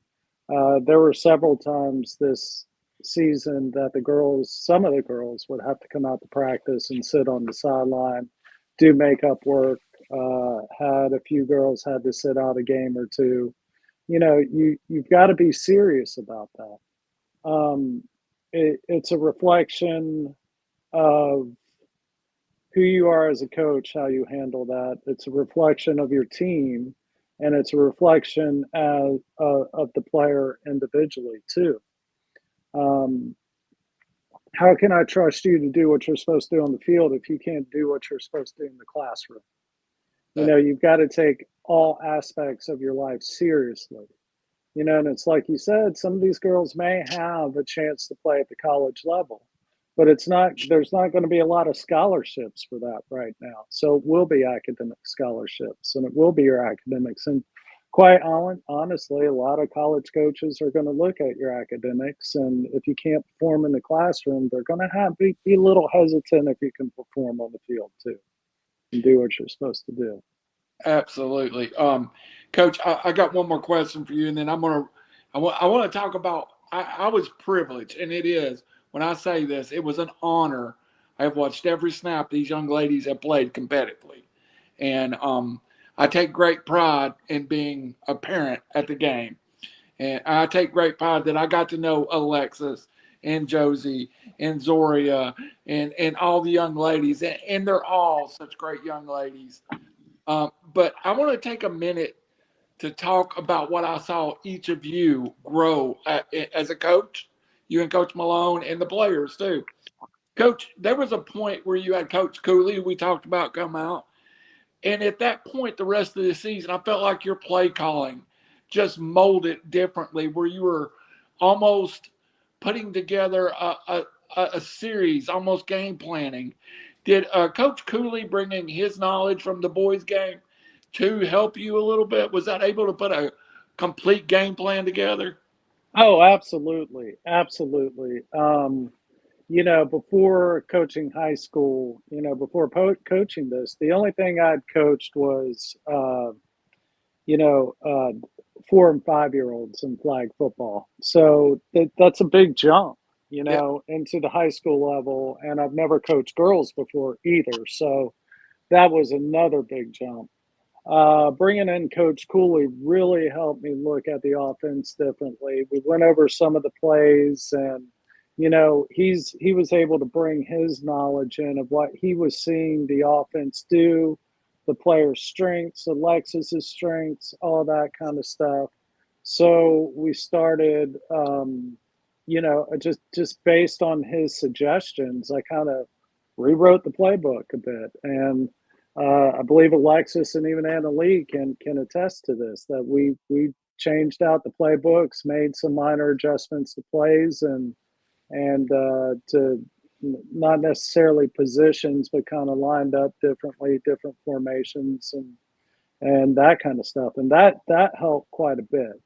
Speaker 2: There were several times this season that some of the girls, would have to come out to practice and sit on the sideline, do makeup work. Had a few girls had to sit out a game or two. You've got to be serious about that. It's a reflection of who you are as a coach, how you handle that. It's a reflection of your team, and it's a reflection of the player individually too. Um, how can I trust you to do what you're supposed to do on the field if you can't do what you're supposed to do in the classroom? You've got to take all aspects of your life seriously. And it's like you said, some of these girls may have a chance to play at the college level, but there's not going to be a lot of scholarships for that right now. So it will be academic scholarships, and it will be your academics. And quite honestly, a lot of college coaches are going to look at your academics, and if you can't perform in the classroom, they're going to be a little hesitant if you can perform on the field too and do what you're supposed to do.
Speaker 1: Absolutely. Coach, I got one more question for you, and then I want to talk about, I was privileged, and it is, when I say this, it was an honor. I have watched every snap these young ladies have played competitively. And I take great pride in being a parent at the game. And I take great pride that I got to know Alexis and Josie and Zoria and all the young ladies. And they're all such great young ladies. But I want to take a minute to talk about what I saw each of you grow as a coach, you and Coach Malone, and the players too. Coach, there was a point where you had Coach Cooley, who we talked about, come out. And at that point, the rest of the season, I felt like your play calling just molded differently, where you were almost putting together a series, almost game planning. Did Coach Cooley bringing his knowledge from the boys' game to help you a little bit? Was that able to put a complete game plan together?
Speaker 2: Oh, absolutely. Absolutely. Before coaching high school, before coaching this, the only thing I'd coached was, 4 and 5 year olds in flag football. So that's a big jump,
Speaker 1: Yep.
Speaker 2: into the high school level. And I've never coached girls before either. So that was another big jump. Bringing in Coach Cooley really helped me look at the offense differently. We went over some of the plays, and he was able to bring his knowledge in of what he was seeing the offense do, the players' strengths, Alexis's strengths, all that kind of stuff. So we started, just based on his suggestions, I kind of rewrote the playbook a bit. And I believe Alexis and even Annalee can attest to this, that we changed out the playbooks, made some minor adjustments to plays, and to not necessarily positions, but kind of lined up differently, different formations, and that kind of stuff. And that helped quite a bit,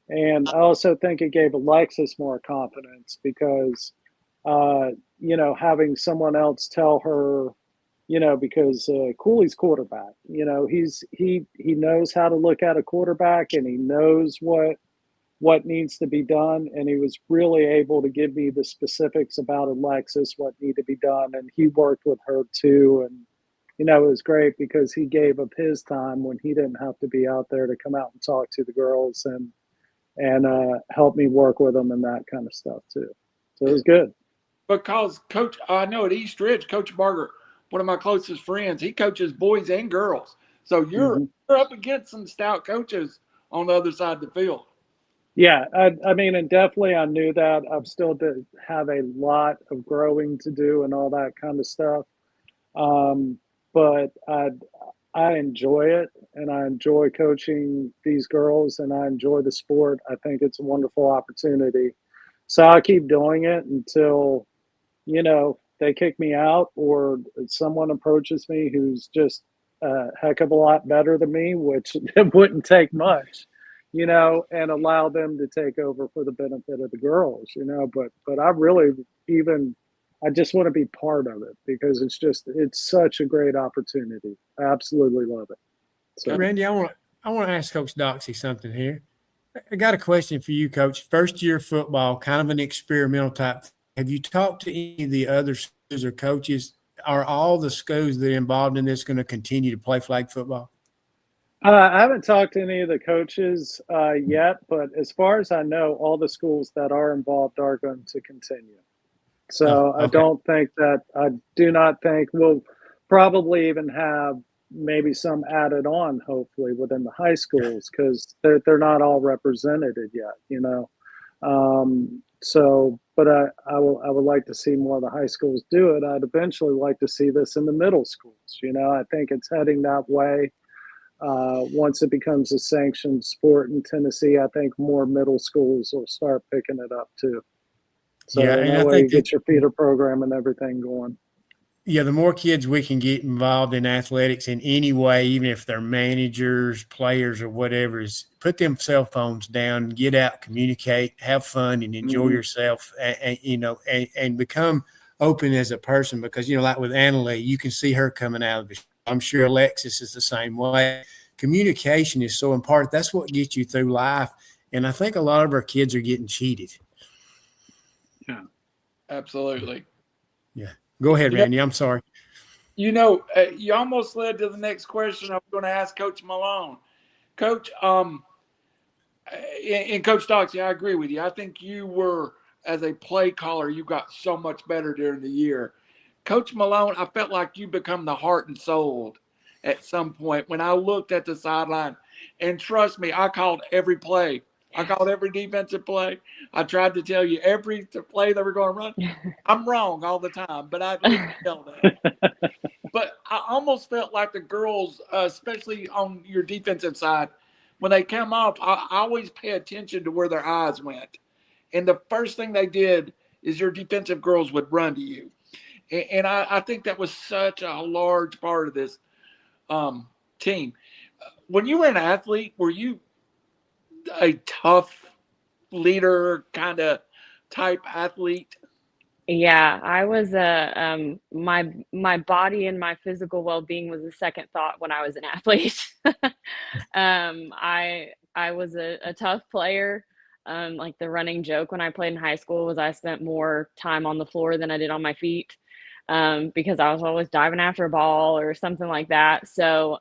Speaker 2: And I also think it gave Alexis more confidence because, having someone else tell her, because Cooley's quarterback, he knows how to look at a quarterback, and he knows what needs to be done. And he was really able to give me the specifics about Alexis, what needed to be done. And he worked with her too. And, it was great because he gave up his time when he didn't have to be out there to come out and talk to the girls and help me work with them and that kind of stuff too. So it was good.
Speaker 1: Because Coach, I know at East Ridge, Coach Barger, one of my closest friends, he coaches boys and girls. So you're up against some stout coaches on the other side of the field.
Speaker 2: Yeah, I mean, and definitely I knew that. I've still did have a lot of growing to do and all that kind of stuff. But I enjoy it, and I enjoy coaching these girls, and I enjoy the sport. I think it's a wonderful opportunity. So I'll keep doing it until, they kick me out, or someone approaches me who's just a heck of a lot better than me, which it wouldn't take much, and allow them to take over for the benefit of the girls, but I just want to be part of it because it's such a great opportunity. I absolutely love it. So
Speaker 6: Randy, I want to ask Coach Doxsee something here. I got a question for you, Coach. First year football, kind of an experimental type. Have you talked to any of the other schools or coaches? Are all the schools that are involved in this going to continue to play flag football?
Speaker 2: I haven't talked to any of the coaches yet, but as far as I know, all the schools that are involved are going to continue. So
Speaker 6: Oh, okay.
Speaker 2: I do not think we'll probably even have maybe some added on, hopefully, within the high schools because they're not all represented yet. But I would like to see more of the high schools do it. I'd eventually like to see this in the middle schools. I think it's heading that way. Once it becomes a sanctioned sport in Tennessee, I think more middle schools will start picking it up too. So
Speaker 6: Yeah, and
Speaker 2: that
Speaker 6: I
Speaker 2: way you
Speaker 6: think
Speaker 2: get your feeder program and everything going.
Speaker 6: yeah, the more kids we can get involved in athletics in any way, even if they're managers, players, or whatever, is put them cell phones down, get out, communicate, have fun, and enjoy yourself, and become open as a person. Because like with Annalee, you can see her coming out of it. I'm sure Alexis is the same way. Communication is so important. That's what gets you through life. And I think a lot of our kids are getting cheated.
Speaker 2: Yeah,
Speaker 1: Absolutely.
Speaker 6: Yeah. Go ahead, Randy. I'm sorry.
Speaker 1: You almost led to the next question I was going to ask Coach Malone. Coach, and Coach Doxsee, I agree with you. I think you were, as a play caller, you got so much better during the year. Coach Malone, I felt like you become the heart and soul at some point when I looked at the sideline. And trust me, I called every play. I called every defensive play. I tried to tell you every play they were going to run. I'm wrong all the time, but I at least yelled at it. But I almost felt like the girls, especially on your defensive side, when they come off, I always pay attention to where their eyes went. And the first thing they did is your defensive girls would run to you. And I think that was such a large part of this team. When you were an athlete, were you a tough leader kind of type athlete?
Speaker 3: Yeah, I was my body and my physical well-being was a second thought when I was an athlete. I was a tough player. Like the running joke when I played in high school was I spent more time on the floor than I did on my feet, because I was always diving after a ball or something like that. So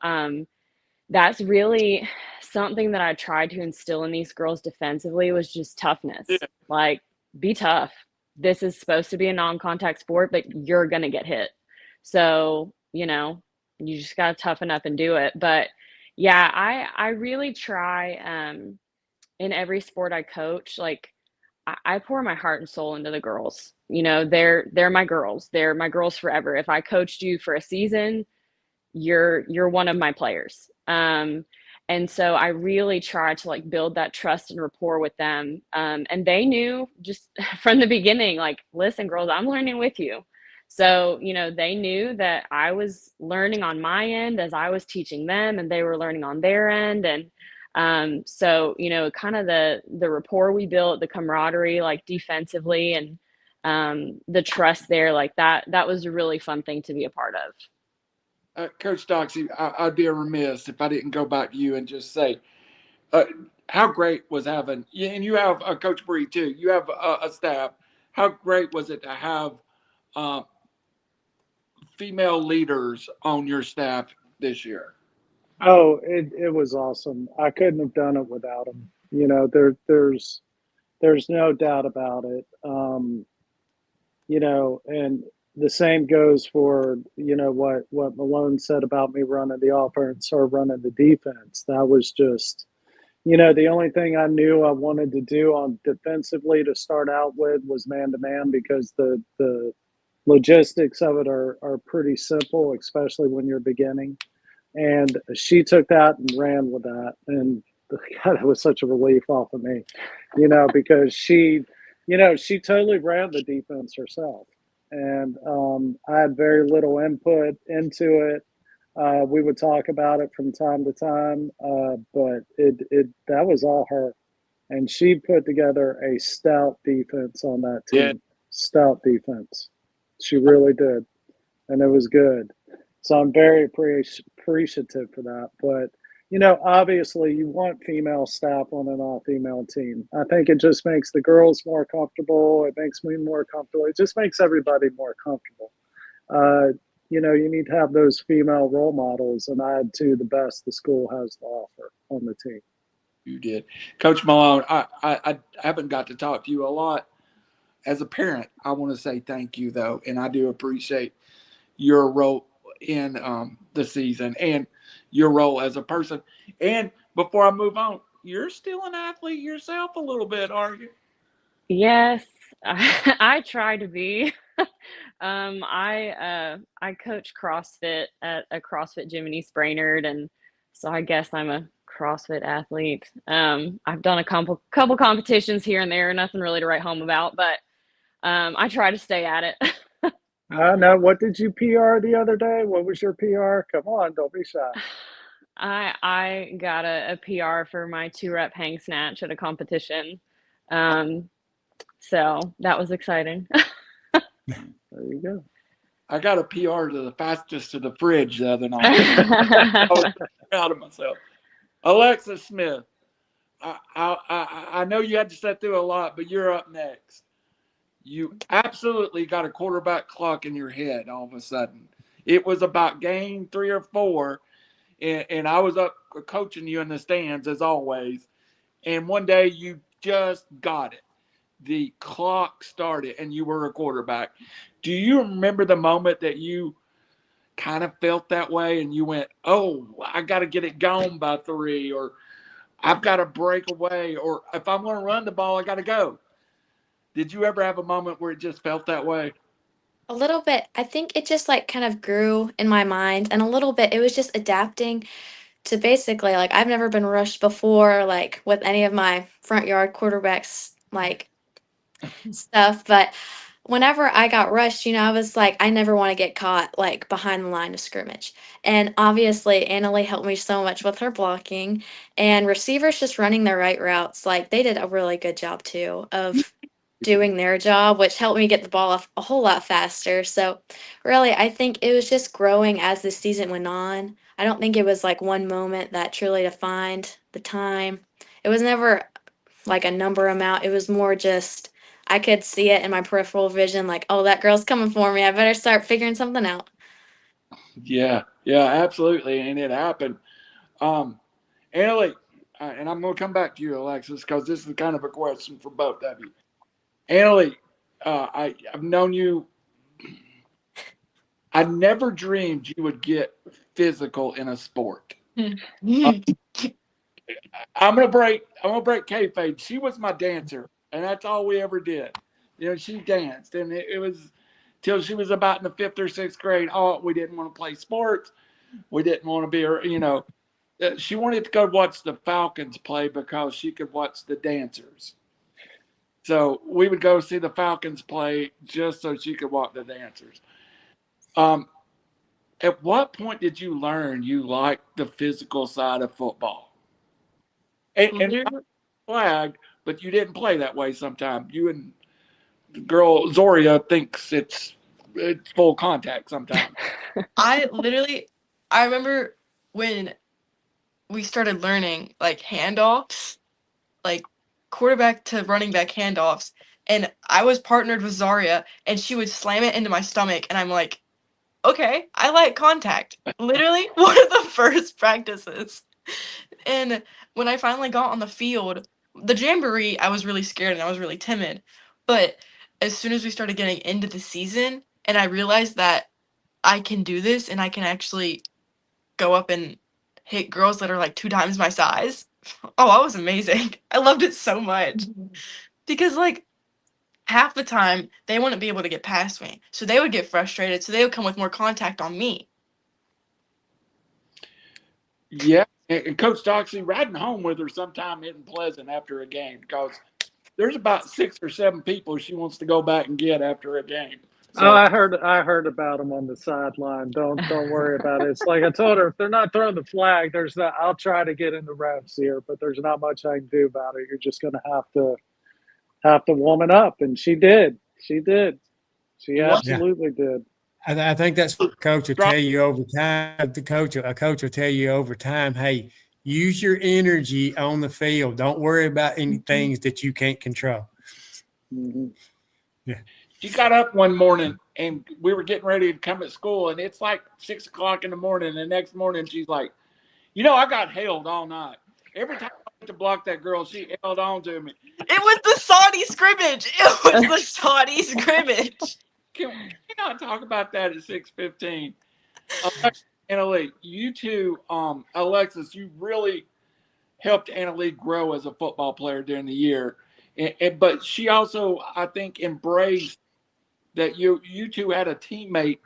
Speaker 3: that's really something that I tried to instill in these girls defensively was just
Speaker 1: Yeah.
Speaker 3: toughness. Like, be tough. This is supposed to be a non-contact sport, but you're gonna get hit. So, you just gotta toughen up and do it. But yeah, I really try in every sport I coach, like I pour my heart and soul into the girls. They're my girls. They're my girls forever. If I coached you for a season, you're one of my players. And so I really tried to like build that trust and rapport with them. And they knew just from the beginning, like, listen, girls, I'm learning with you. So, they knew that I was learning on my end as I was teaching them, and they were learning on their end. And so, kind of the rapport we built, the camaraderie, like defensively, and the trust there, like that was a really fun thing to be a part of.
Speaker 1: Coach Doxsee, I'd be remiss if I didn't go back to you and just say, how great was having, and you have Coach Bree too, you have a staff. How great was it to have uh, female leaders on your staff this year?
Speaker 2: Oh, it was awesome. I couldn't have done it without them. There's no doubt about it. And the same goes for, what Malone said about me running the offense or running the defense. That was just, the only thing I knew I wanted to do on defensively to start out with was man to man, because the logistics of it are pretty simple, especially when you're beginning. And she took that and ran with that. And God, it was such a relief off of me, because she totally ran the defense herself. and I had very little input into it. We would talk about it from time to time, but it that was all her, and she put together a stout defense on that
Speaker 1: Yeah.
Speaker 2: team. Stout defense, she really did, and it was good. So I'm very appreciative for that. But obviously, you want female staff on an all-female team. I think it just makes the girls more comfortable. It makes me more comfortable. It just makes everybody more comfortable. You need to have those female role models, and I had two of the best the school has to offer on the team.
Speaker 1: You did. Coach Malone, I haven't got to talk to you a lot. As a parent, I want to say thank you, though, and I do appreciate your role in the season and your role as a person. And before I move on, you're still an athlete yourself a little bit, aren't you?
Speaker 3: Yes, I try to be. I coach CrossFit at a CrossFit gym in East Brainerd, and so I guess I'm a CrossFit athlete. I've done a couple competitions here and there, nothing really to write home about, but I try to stay at it.
Speaker 2: Now, what did you PR the other day? What was your PR? Come on, don't be shy.
Speaker 3: I got a PR for my 2-rep hang snatch at a competition. So that was exciting.
Speaker 2: There you go.
Speaker 1: I got a PR to the fastest to the fridge the other night. I was proud of myself. Alexis Smith, I know you had to sit through a lot, but you're up next. You absolutely got a quarterback clock in your head all of a sudden. It was about game 3 or 4, and I was up coaching you in the stands as always. And one day you just got it. The clock started, and you were a quarterback. Do you remember the moment that you kind of felt that way and you went, oh, I got to get it gone by 3, or I've got to break away, or if I'm going to run the ball, I got to go? Did you ever have a moment where it just felt that way?
Speaker 4: A little bit. I think it just like kind of grew in my mind, and a little bit it was just adapting to basically like I've never been rushed before, like with any of my front yard quarterbacks like stuff. But whenever I got rushed, I was like, I never want to get caught like behind the line of scrimmage. And obviously, Annalee helped me so much with her blocking, and receivers just running the right routes. Like they did a really good job too of doing their job, which helped me get the ball off a whole lot faster. So, really, I think it was just growing as the season went on. I don't think it was like one moment that truly defined the time. It was never like a number amount. It was more just I could see it in my peripheral vision, like, oh, that girl's coming for me. I better start figuring something out.
Speaker 1: Yeah, absolutely. And it happened. Annalee, and I'm going to come back to you, Alexis, because this is kind of a question for both of you. Annalee, I've known you. I never dreamed you would get physical in a sport. I'm gonna break kayfabe. She was my dancer, and that's all we ever did. She danced, and it was till she was about in the 5th or 6th grade. Oh, we didn't want to play sports. We didn't want to be, she wanted to go watch the Falcons play because she could watch the dancers. So we would go see the Falcons play just so she could watch the dancers. At what point did you learn you liked the physical side of football? And flag, but you didn't play that way sometimes. You and the girl Zoria thinks it's full contact sometimes.
Speaker 5: I remember when we started learning like handoffs, like quarterback to running back handoffs, and I was partnered with Zaria, and she would slam it into my stomach, and I'm like, okay, I like contact. Literally one of the first practices. And when I finally got on the field, the jamboree, I was really scared and I was really timid. But as soon as we started getting into the season and I realized that I can do this and I can actually go up and hit girls that are like 2 times my size. Oh, I was amazing. I loved it so much. Because like half the time they wouldn't be able to get past me. So they would get frustrated. So they would come with more contact on me.
Speaker 1: Yeah. And Coach Doxsee, riding home with her sometime isn't pleasant after a game because there's about 6 or 7 people she wants to go back and get after a game.
Speaker 2: Oh,
Speaker 1: So
Speaker 2: I heard about him on the sideline. Don't worry about it. It's like I told her, if they're not throwing the flag, there's not. I'll try to get in the refs here, but there's not much I can do about it. You're just gonna have to woman up, and she did. She did. She
Speaker 1: one
Speaker 6: Yeah.
Speaker 2: absolutely did.
Speaker 6: I think that's what coach will
Speaker 1: drop
Speaker 6: tell you over time. A coach will tell you over time, hey, use your energy on the field. Don't worry about any things that you can't control.
Speaker 2: Hmm.
Speaker 6: Yeah.
Speaker 1: she got up one morning and we were getting ready to come at school, and it's like 6 o'clock in the morning. The next morning, she's like, I got held all night. Every time I went to block that girl, she held on to me.
Speaker 5: It was the Saudi scrimmage. It was the Saudi scrimmage.
Speaker 1: Can we not talk about that at 6:15? Annalee, you two, Alexis, you really helped Annalee grow as a football player during the year. But she also, I think, embraced that you two had a teammate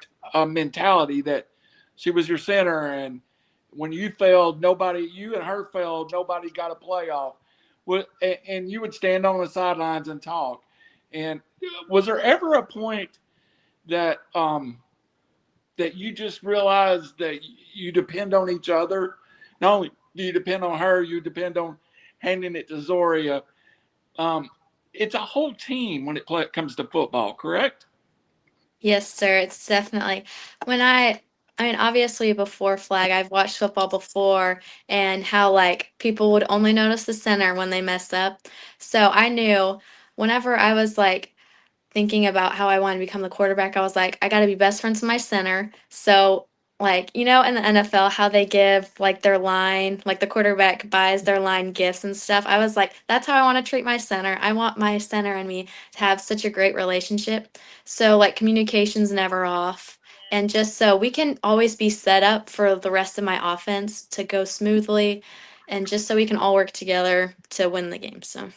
Speaker 1: mentality, that she was your center, and when you failed, you and her failed, nobody got a playoff. And you would stand on the sidelines and talk. And was there ever a point that that you just realized that you depend on each other? Not only do you depend on her, you depend on handing it to Zoria. It's a whole team when it comes to football, correct?
Speaker 4: Yes, sir. It's definitely when I mean, obviously before flag, I've watched football before and how like people would only notice the center when they mess up. So I knew whenever I was like thinking about how I wanted to become the quarterback, I was like, I got to be best friends with my center. So, like, in the NFL, how they give like their line, like the quarterback buys their line gifts and stuff. I was like, that's how I want to treat my center. I want my center and me to have such a great relationship. So, like, communication's never off. And just so we can always be set up for the rest of my offense to go smoothly, and just so we can all work together to win the game. So,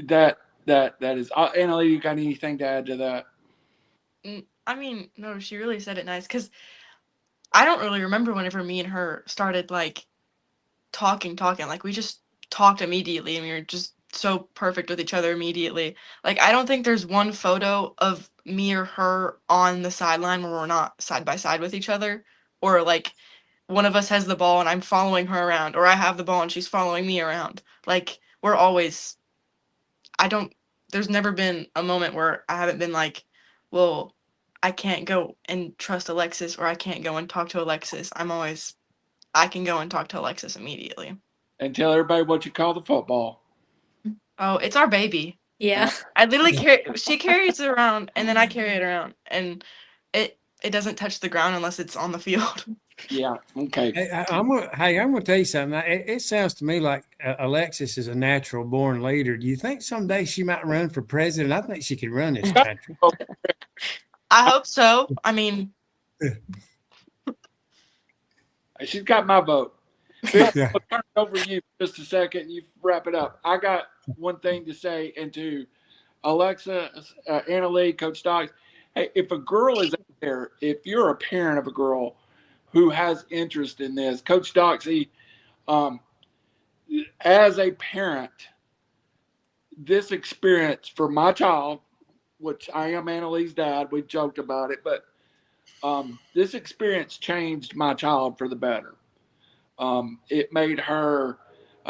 Speaker 1: That that is. Annalee, you got anything to add to that?
Speaker 5: I mean, no, she really said it nice because I don't really remember whenever me and her started like talking. Like we just talked immediately and we were just so perfect with each other immediately. Like I don't think there's one photo of me or her on the sideline where we're not side by side with each other, or like one of us has the ball and I'm following her around, or I have the ball and she's following me around. Like we're always I don't there's never been a moment where I haven't been like, well, I can't go and trust Alexis, or I can't go and talk to Alexis. I can go and talk to Alexis immediately.
Speaker 1: And tell everybody what you call the football.
Speaker 5: Oh, it's our baby.
Speaker 4: yeah.
Speaker 5: I literally she carries it around and then I carry it around, and it doesn't touch the ground unless it's on the field.
Speaker 1: Yeah. Okay.
Speaker 6: I'm gonna tell you something. It sounds to me like Alexis is a natural born leader. Do you think someday she might run for president? I think she could run this country.
Speaker 5: I hope so. I mean,
Speaker 1: She's got my vote. Bill,
Speaker 6: Yeah.
Speaker 1: I'll turn it over to you for just a second. You wrap it up. I got one thing to say, and to Alexa, Annalee, Coach Dox. Hey, if a girl is out there, if you're a parent of a girl who has interest in this, Coach Doxsee, um, as a parent, this experience for my child, which I am Annalee's dad, we joked about it, but this experience changed my child for the better. It made her.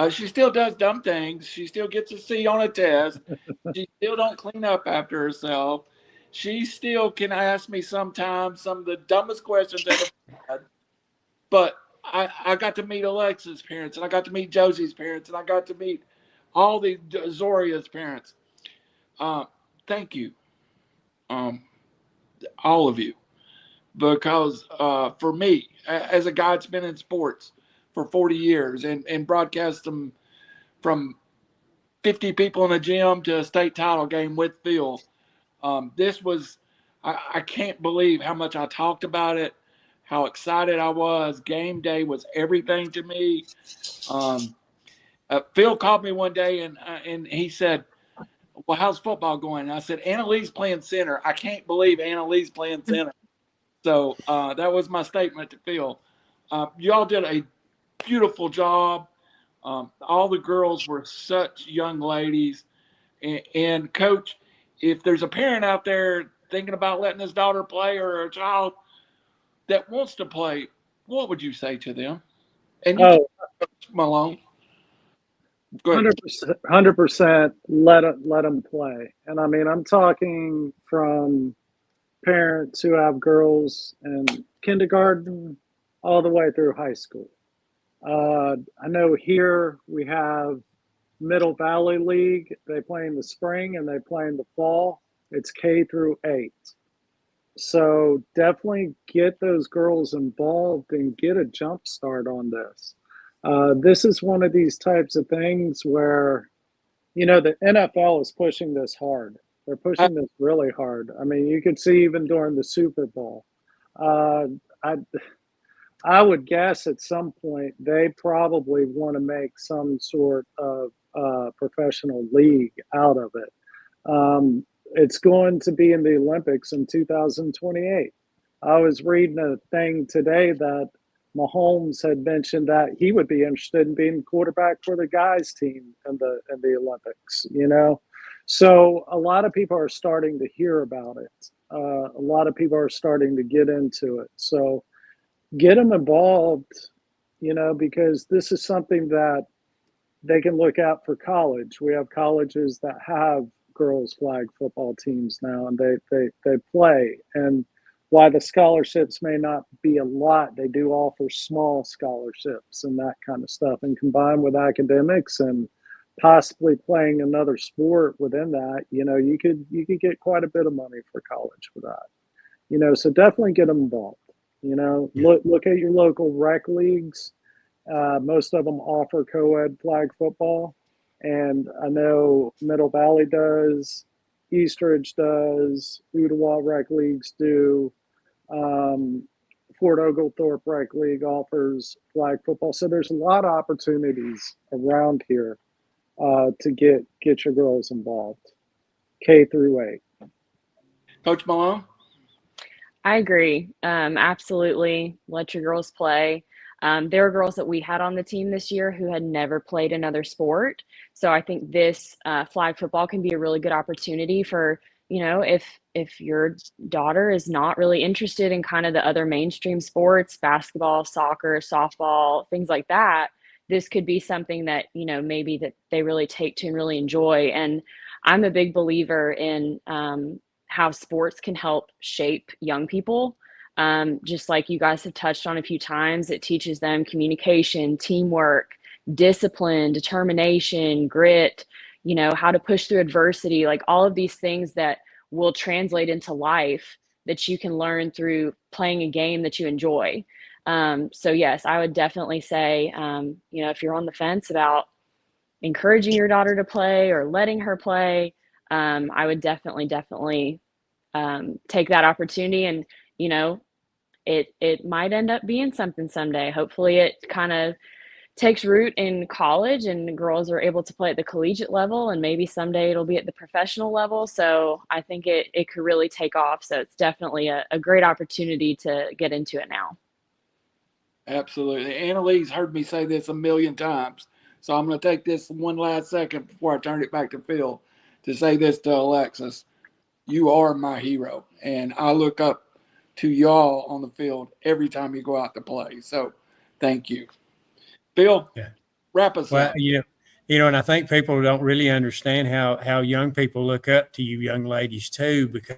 Speaker 1: She still does dumb things. She still gets a C on a test. She still don't clean up after herself. She still can ask me sometimes some of the dumbest questions ever had. But I got to meet Alexa's parents, and I got to meet Josie's parents, and I got to meet all the Zoria's parents. Thank you, um, all of you, because for me, as a guy that's been in sports for 40 years and broadcast them from 50 people in a gym to a state title game with Phil, this was, I can't believe how much I talked about it, how excited I was. Game day was everything to me. Phil called me one day and he said, well, how's football going? And I said, Annalee's playing center. I can't believe Annalee's playing center. So that was my statement to Phil. You all did a beautiful job. All the girls were such young ladies. And Coach, if there's a parent out there thinking about letting his daughter play or a child that wants to play, what would you say to them? And you,
Speaker 2: Oh,
Speaker 1: Malone, go ahead.
Speaker 2: 100%, 100% let them play. And I mean, I'm talking from parents who have girls in kindergarten all the way through high school. I know here we have Middle Valley League. They play in the spring and they play in the fall. It's K through 8. So definitely get those girls involved and get a jump start on this. This is one of these types of things where, the NFL is pushing this hard. They're pushing this really hard. I mean, you could see even during the Super Bowl. Uh, I, I would guess at some point they probably want to make some sort of professional league out of it. It's going to be in the Olympics in 2028. I was reading a thing today that Mahomes had mentioned that he would be interested in being quarterback for the guys team in the Olympics. So a lot of people are starting to hear about it. A lot of people are starting to get into it. So get them involved, because this is something that they can look out for college. We have colleges that have girls flag football teams now, and they play. And while the scholarships may not be a lot, they do offer small scholarships and that kind of stuff. And combined with academics and possibly playing another sport within that, you could get quite a bit of money for college for that. So definitely get them involved. Look at your local rec leagues. Most of them offer co-ed flag football, and I know Middle Valley does, Eastridge does, Ottawa rec leagues do. Fort Oglethorpe rec league offers flag football, so there's a lot of opportunities around here to get your girls involved, K through 8.
Speaker 1: Coach Malone?
Speaker 3: I agree. Absolutely. Let your girls play. There are girls that we had on the team this year who had never played another sport. So I think this flag football can be a really good opportunity for, if your daughter is not really interested in kind of the other mainstream sports, basketball, soccer, softball, things like that, this could be something that, maybe that they really take to and really enjoy. And I'm a big believer in how sports can help shape young people. Just like you guys have touched on a few times, it teaches them communication, teamwork, discipline, determination, grit, how to push through adversity, like all of these things that will translate into life that you can learn through playing a game that you enjoy. So yes, I would definitely say, if you're on the fence about encouraging your daughter to play or letting her play, I would definitely take that opportunity. And it might end up being something someday. Hopefully it kind of takes root in college and girls are able to play at the collegiate level, and maybe someday it'll be at the professional level. So I think it could really take off. So it's definitely a great opportunity to get into it now.
Speaker 1: Absolutely. Annalee's heard me say this a million times. So I'm going to take this one last second before I turn it back to Phil to say this to Alexis. You are my hero, and I look up to y'all on the field every time you go out to play. So thank you. Phil,
Speaker 6: Yeah.
Speaker 1: wrap us
Speaker 6: Well,
Speaker 1: up.
Speaker 6: and I think people don't really understand how young people look up to you young ladies too, because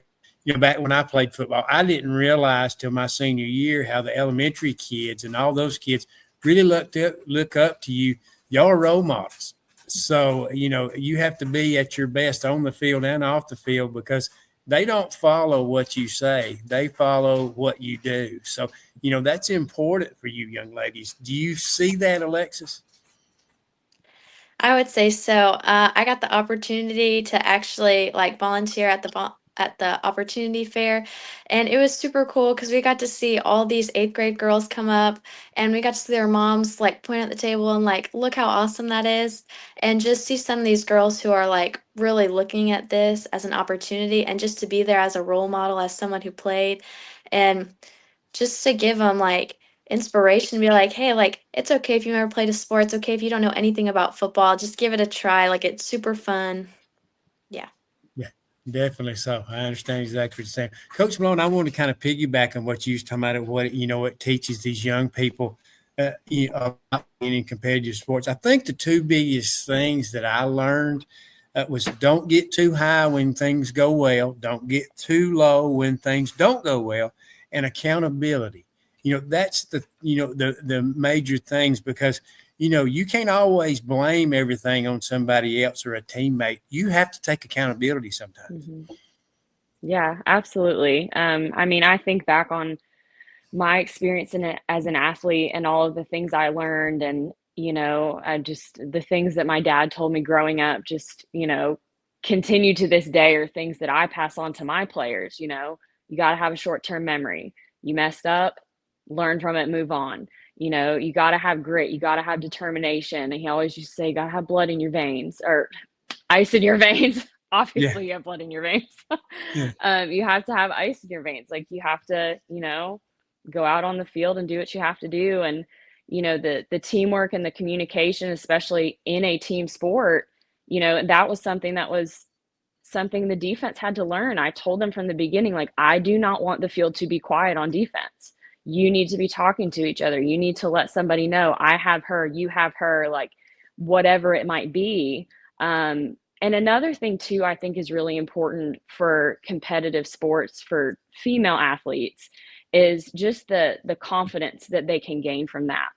Speaker 6: back when I played football, I didn't realize till my senior year how the elementary kids and all those kids really look up to you. Y'all are role models. So, you have to be at your best on the field and off the field, because they don't follow what you say. They follow what you do. So, that's important for you young ladies. Do you see that, Alexis?
Speaker 4: I would say so. I got the opportunity to actually volunteer at the opportunity fair, and it was super cool because we got to see all these eighth grade girls come up, and we got to see their moms point at the table and look how awesome that is, and just see some of these girls who are really looking at this as an opportunity, and just to be there as a role model, as someone who played, and just to give them inspiration to be hey, it's okay if you never played a sport. It's okay if you don't know anything about football. Just give it a try. It's super fun. Yeah.
Speaker 6: Definitely so. I understand exactly what you're saying. Coach Malone, I want to kind of piggyback on what you was talking about, what, it teaches these young people about being in competitive sports. I think the two biggest things that I learned was don't get too high when things go well, don't get too low when things don't go well, and accountability. That's the major things, because you can't always blame everything on somebody else or a teammate. You have to take accountability sometimes.
Speaker 3: Mm-hmm. Yeah, absolutely. I mean, I think back on my experience in it as an athlete and all of the things I learned, and I just the things that my dad told me growing up, just continue to this day, are things that I pass on to my players. You got to have a short-term memory. You messed up, learn from it, move on. You got to have grit, you got to have determination. And he always used to say, you got to have blood in your veins, or ice in your veins. Obviously, you have blood in your veins. You have to have ice in your veins. Like, you have to, go out on the field and do what you have to do. And, the teamwork and the communication, especially in a team sport, that was something the defense had to learn. I told them from the beginning, like, I do not want the field to be quiet on defense. You need to be talking to each other. You need to let somebody know, I have her, you have her, like, whatever it might be. And another thing too, I think is really important for competitive sports for female athletes, is just the confidence that they can gain from that.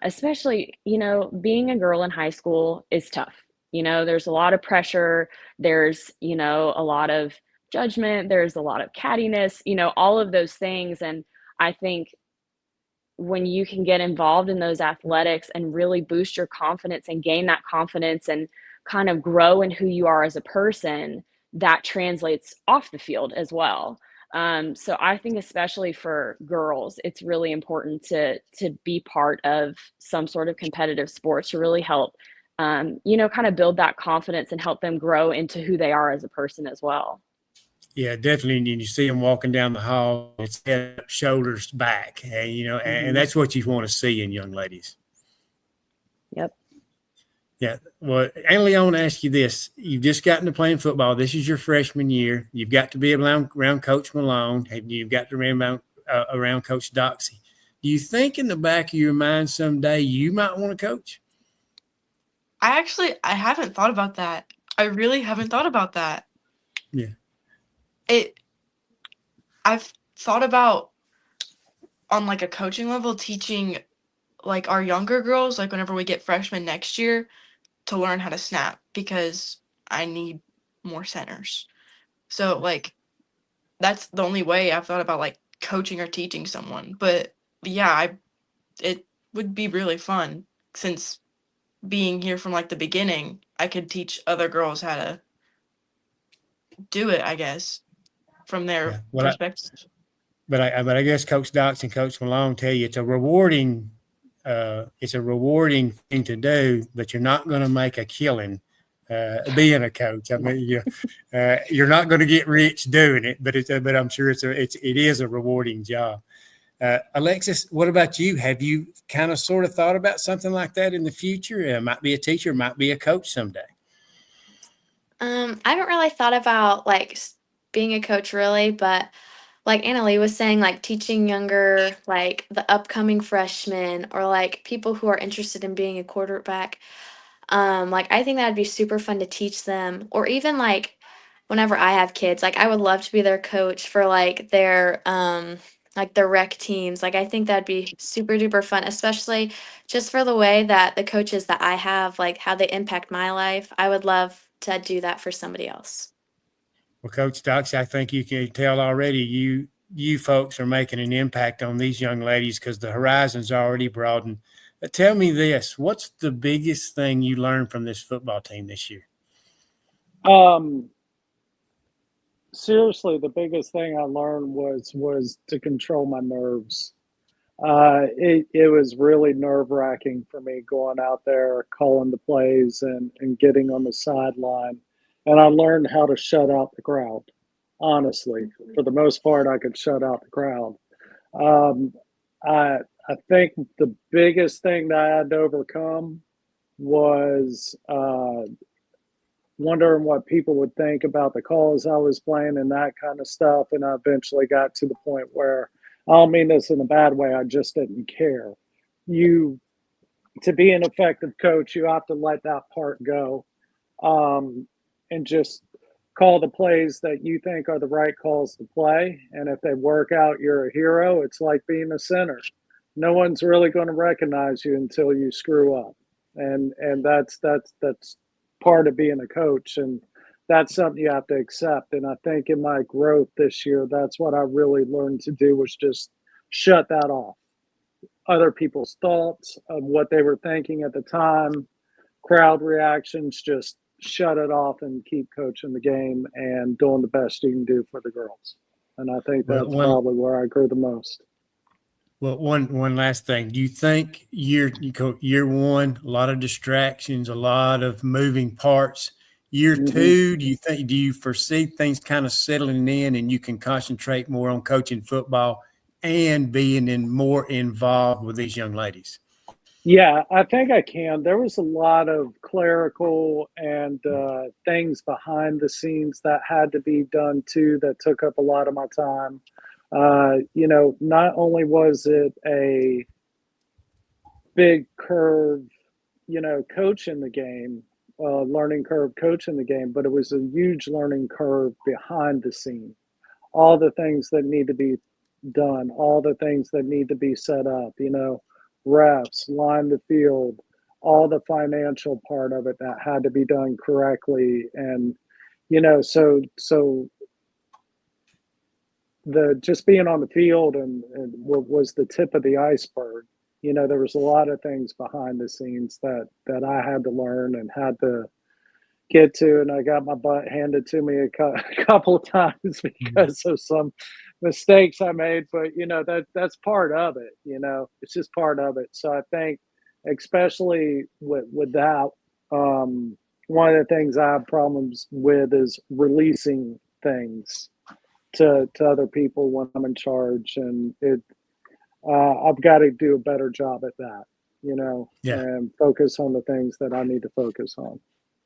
Speaker 3: Especially, being a girl in high school is tough. There's a lot of pressure. There's, a lot of judgment. There's a lot of cattiness, all of those things. And I think when you can get involved in those athletics and really boost your confidence and gain that confidence and kind of grow in who you are as a person, that translates off the field as well. So I think especially for girls, it's really important to be part of some sort of competitive sports to really help, kind of build that confidence and help them grow into who they are as a person as well.
Speaker 6: Yeah, definitely. And you see them walking down the hall, it's head up, shoulders back, and that's what you want to see in young ladies.
Speaker 3: Yep.
Speaker 6: Yeah. Well, Annalee, I want to ask you this. You've just gotten to playing football. This is your freshman year. You've got to be around Coach Malone. You've got to be around Coach Doxsee. Do you think in the back of your mind someday you might want to coach?
Speaker 5: I haven't thought about that. I really haven't thought about that.
Speaker 6: Yeah.
Speaker 5: I've thought about, on like a coaching level, teaching like our younger girls, like whenever we get freshmen next year, to learn how to snap, because I need more centers. So like, that's the only way I've thought about like coaching or teaching someone. But yeah, it would be really fun, since being here from like the beginning, I could teach other girls how to do it, I guess, from their perspective.
Speaker 6: But I guess Coach Dox and Coach Malone tell you it's a rewarding thing to do, but you're not going to make a killing being a coach. I mean, you're not going to get rich doing it, but I'm sure it is a rewarding job. Alexis, what about you? Have you kind of sort of thought about something like that in the future? Might be a teacher, might be a coach someday.
Speaker 4: I haven't really thought about like being a coach really, but like Annalee was saying, like teaching younger, like the upcoming freshmen or like people who are interested in being a quarterback. Like I think that'd be super fun to teach them, or even like whenever I have kids, like I would love to be their coach for like their rec teams. Like I think that'd be super duper fun, especially just for the way that the coaches that I have, like how they impact my life. I would love to do that for somebody else.
Speaker 6: Well, Coach Doxsee, I think you can tell already you folks are making an impact on these young ladies because the horizon's already broadened. Tell me this, what's the biggest thing you learned from this football team this year?
Speaker 2: Seriously, the biggest thing I learned was to control my nerves. It was really nerve-wracking for me going out there, calling the plays and getting on the sideline. And I learned how to shut out the crowd. Honestly, for the most part, I could shut out the crowd. I think the biggest thing that I had to overcome was wondering what people would think about the calls I was playing and that kind of stuff. And I eventually got to the point where, I don't mean this in a bad way, I just didn't care. To be an effective coach, you have to let that part go, and just call the plays that you think are the right calls to play. And if they work out, you're a hero. It's like being a center. No one's really going to recognize you until you screw up. And that's part of being a coach. And that's something you have to accept. And I think in my growth this year, that's what I really learned to do, was just shut that off. Other people's thoughts of what they were thinking at the time, crowd reactions, just shut it off and keep coaching the game and doing the best you can do for the girls. And I think that's probably where I grew the most.
Speaker 6: Well, one last thing. Do you think year one, a lot of distractions, a lot of moving parts? Year two, do you foresee things kind of settling in and you can concentrate more on coaching football and being more involved with these young ladies?
Speaker 2: Yeah, I think I can. There was a lot of clerical and things behind the scenes that had to be done too, that took up a lot of my time. Not only was it a big curve, coaching the game, learning curve coaching the game, but it was a huge learning curve behind the scene. All the things that need to be done, all the things that need to be set up, refs, line the field, all the financial part of it that had to be done correctly. And, so the just being on the field and what was the tip of the iceberg. There was a lot of things behind the scenes that I had to learn and had to get to, and I got my butt handed to me a couple of times because of some mistakes I made. But that's part of it. It's just part of it. So I think, especially with that, one of the things I have problems with is releasing things to other people when I'm in charge, and I've got to do a better job at that, and focus on the things that I need to focus on.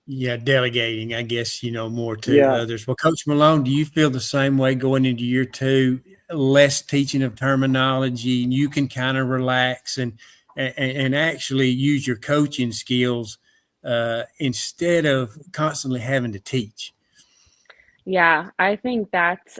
Speaker 6: Yeah, delegating, I guess, more to others. Well, Coach Malone, do you feel the same way going into year two? Less teaching of terminology, and you can kind of relax and actually use your coaching skills instead of constantly having to teach.
Speaker 3: Yeah, I think that's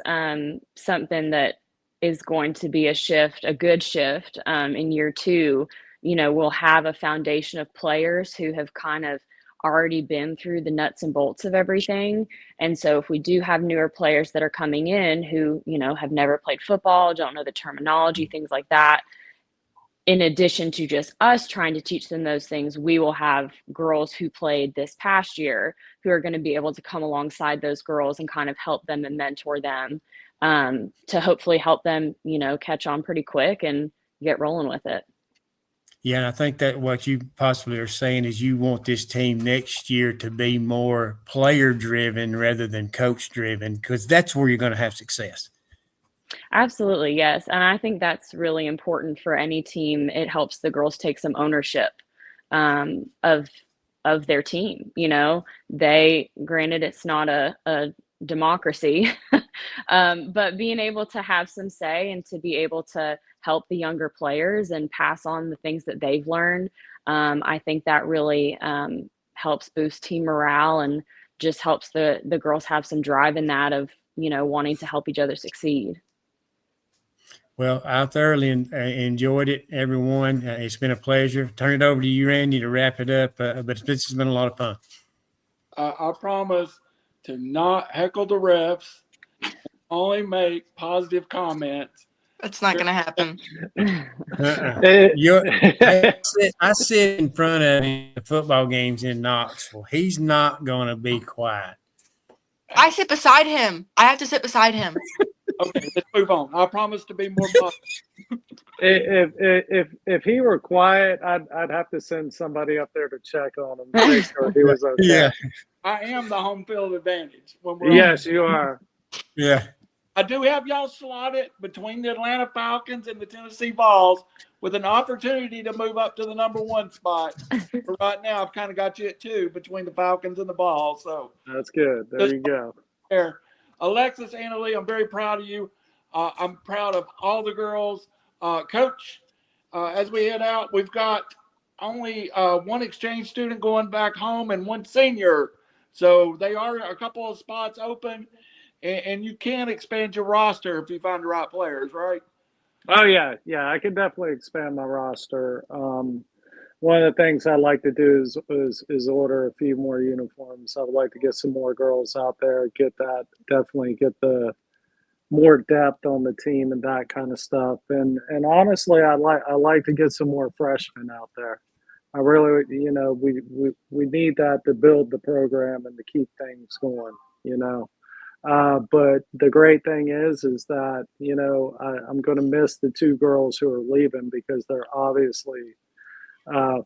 Speaker 3: something that is going to be a good shift in year two. We'll have a foundation of players who have kind of already been through the nuts and bolts of everything. And so if we do have newer players that are coming in who, have never played football, don't know the terminology, things like that, in addition to just us trying to teach them those things, we will have girls who played this past year who are going to be able to come alongside those girls and kind of help them and mentor them to hopefully help them, catch on pretty quick and get rolling with it.
Speaker 6: Yeah, and I think that what you possibly are saying is you want this team next year to be more player-driven rather than coach-driven, because that's where you're going to have success.
Speaker 3: Absolutely, yes. And I think that's really important for any team. It helps the girls take some ownership of their team. Granted, it's not a democracy, but being able to have some say and to be able to help the younger players and pass on the things that they've learned, I think that really helps boost team morale and just helps the girls have some drive in that of, wanting to help each other succeed.
Speaker 6: Well, I thoroughly enjoyed it, everyone. It's been a pleasure. Turn it over to you, Randy, to wrap it up. But this has been a lot of fun.
Speaker 1: I promise to not heckle the refs, only make positive comments.
Speaker 5: That's not going to happen.
Speaker 6: I sit in front of him at football games in Knoxville. He's not going to be quiet.
Speaker 5: I sit beside him. I have to sit beside him.
Speaker 1: Okay, let's move on. I promise to be more positive.
Speaker 2: If he were quiet, I'd have to send somebody up there to check on him to make sure he was okay.
Speaker 6: Yeah,
Speaker 1: I am the home field advantage when we're
Speaker 2: yes, you are.
Speaker 6: Yeah.
Speaker 1: I do have y'all slotted between the Atlanta Falcons and the Tennessee Vols with an opportunity to move up to the number 1 spot. But right now, I've kind of got you at 2 between the Falcons and the Vols. So
Speaker 2: That's good. There you go.
Speaker 1: there. Alexis, Annalee, I'm very proud of you. I'm proud of all the girls. Coach, as we head out, we've got only 1 exchange student going back home and 1 senior. So they are a couple of spots open, and you can expand your roster if you find the right players, right?
Speaker 2: Oh yeah, I can definitely expand my roster. One of the things I like to do is order a few more uniforms. I would like to get some more girls out there, definitely get the more depth on the team and that kind of stuff. And honestly, I like to get some more freshmen out there. I really, we need that to build the program and to keep things going. But the great thing is that, I'm going to miss the 2 girls who are leaving because they're obviously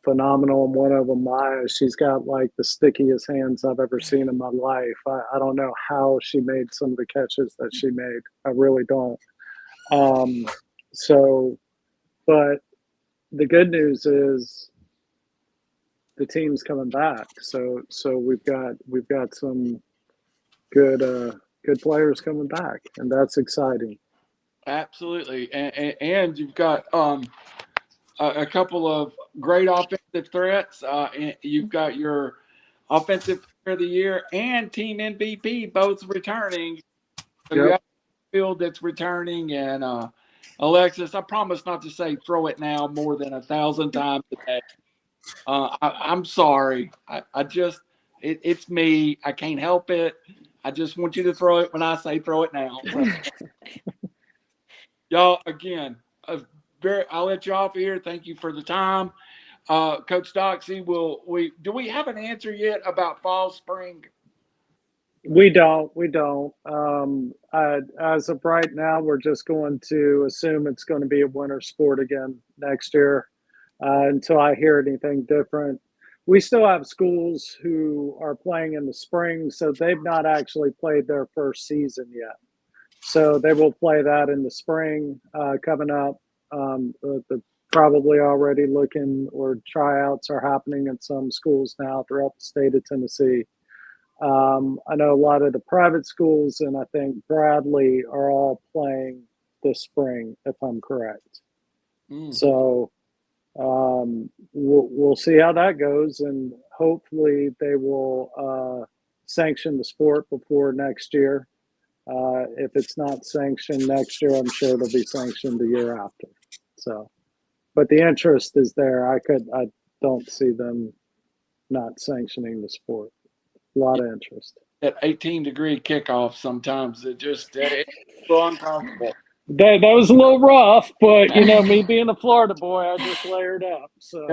Speaker 2: phenomenal. And one of them, Maya, she's got like the stickiest hands I've ever seen in my life. I don't know how she made some of the catches that she made. I really don't. But the good news is the team's coming back. So we've got some good players coming back, and that's exciting.
Speaker 1: Absolutely. And you've got a couple of great offensive threats. And you've got your offensive player of the year and team MVP both returning. So you have a field that's returning. And Alexis, I promise not to say throw it now more than 1,000 times a day. I'm sorry. I just it's me. I can't help it. I just want you to throw it when I say throw it now. So, y'all, again, I'll let you off here. Thank you for the time. Coach Doxsee, do we have an answer yet about fall, spring?
Speaker 2: We don't. As of right now, we're just going to assume it's going to be a winter sport again next year until I hear anything different. We still have schools who are playing in the spring, so they've not actually played their first season yet. So they will play that in the spring coming up. The probably already looking, or tryouts are happening at some schools now throughout the state of Tennessee. I know a lot of the private schools, and I think Bradley are all playing this spring, if I'm correct. So we'll see how that goes, and hopefully they will sanction the sport before next year. If it's not sanctioned next year, I'm sure it'll be sanctioned the year after. So, but the interest is there. I don't see them not sanctioning the sport. A lot of interest.
Speaker 1: That 18-degree kickoff sometimes it's so uncomfortable.
Speaker 2: That was a little rough, but me being a Florida boy, I just layered up. So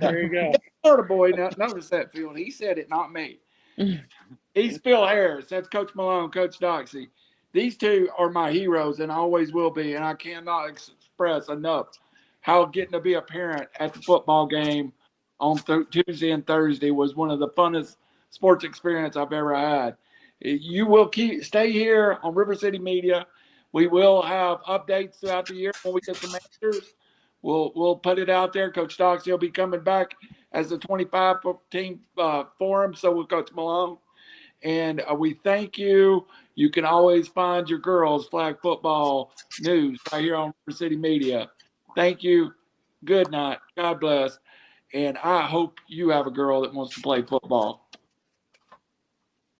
Speaker 2: there you go.
Speaker 1: Florida boy, notice that, Phil. He said it, not me. He's Phil Harris. That's Coach Malone, Coach Doxsee. These 2 are my heroes and always will be, and I cannot express enough how getting to be a parent at the football game on Tuesday and Thursday was one of the funnest sports experience I've ever had. You will stay here on River-City-Media. We will have updates throughout the year when we get some answers. We'll put it out there. Coach Doxsee will be coming back as the 25-team forum, so will Coach Malone. And we thank you. You can always find your girls' flag football news right here on River-City-Media. Thank you. Good night. God bless. And I hope you have a girl that wants to play football.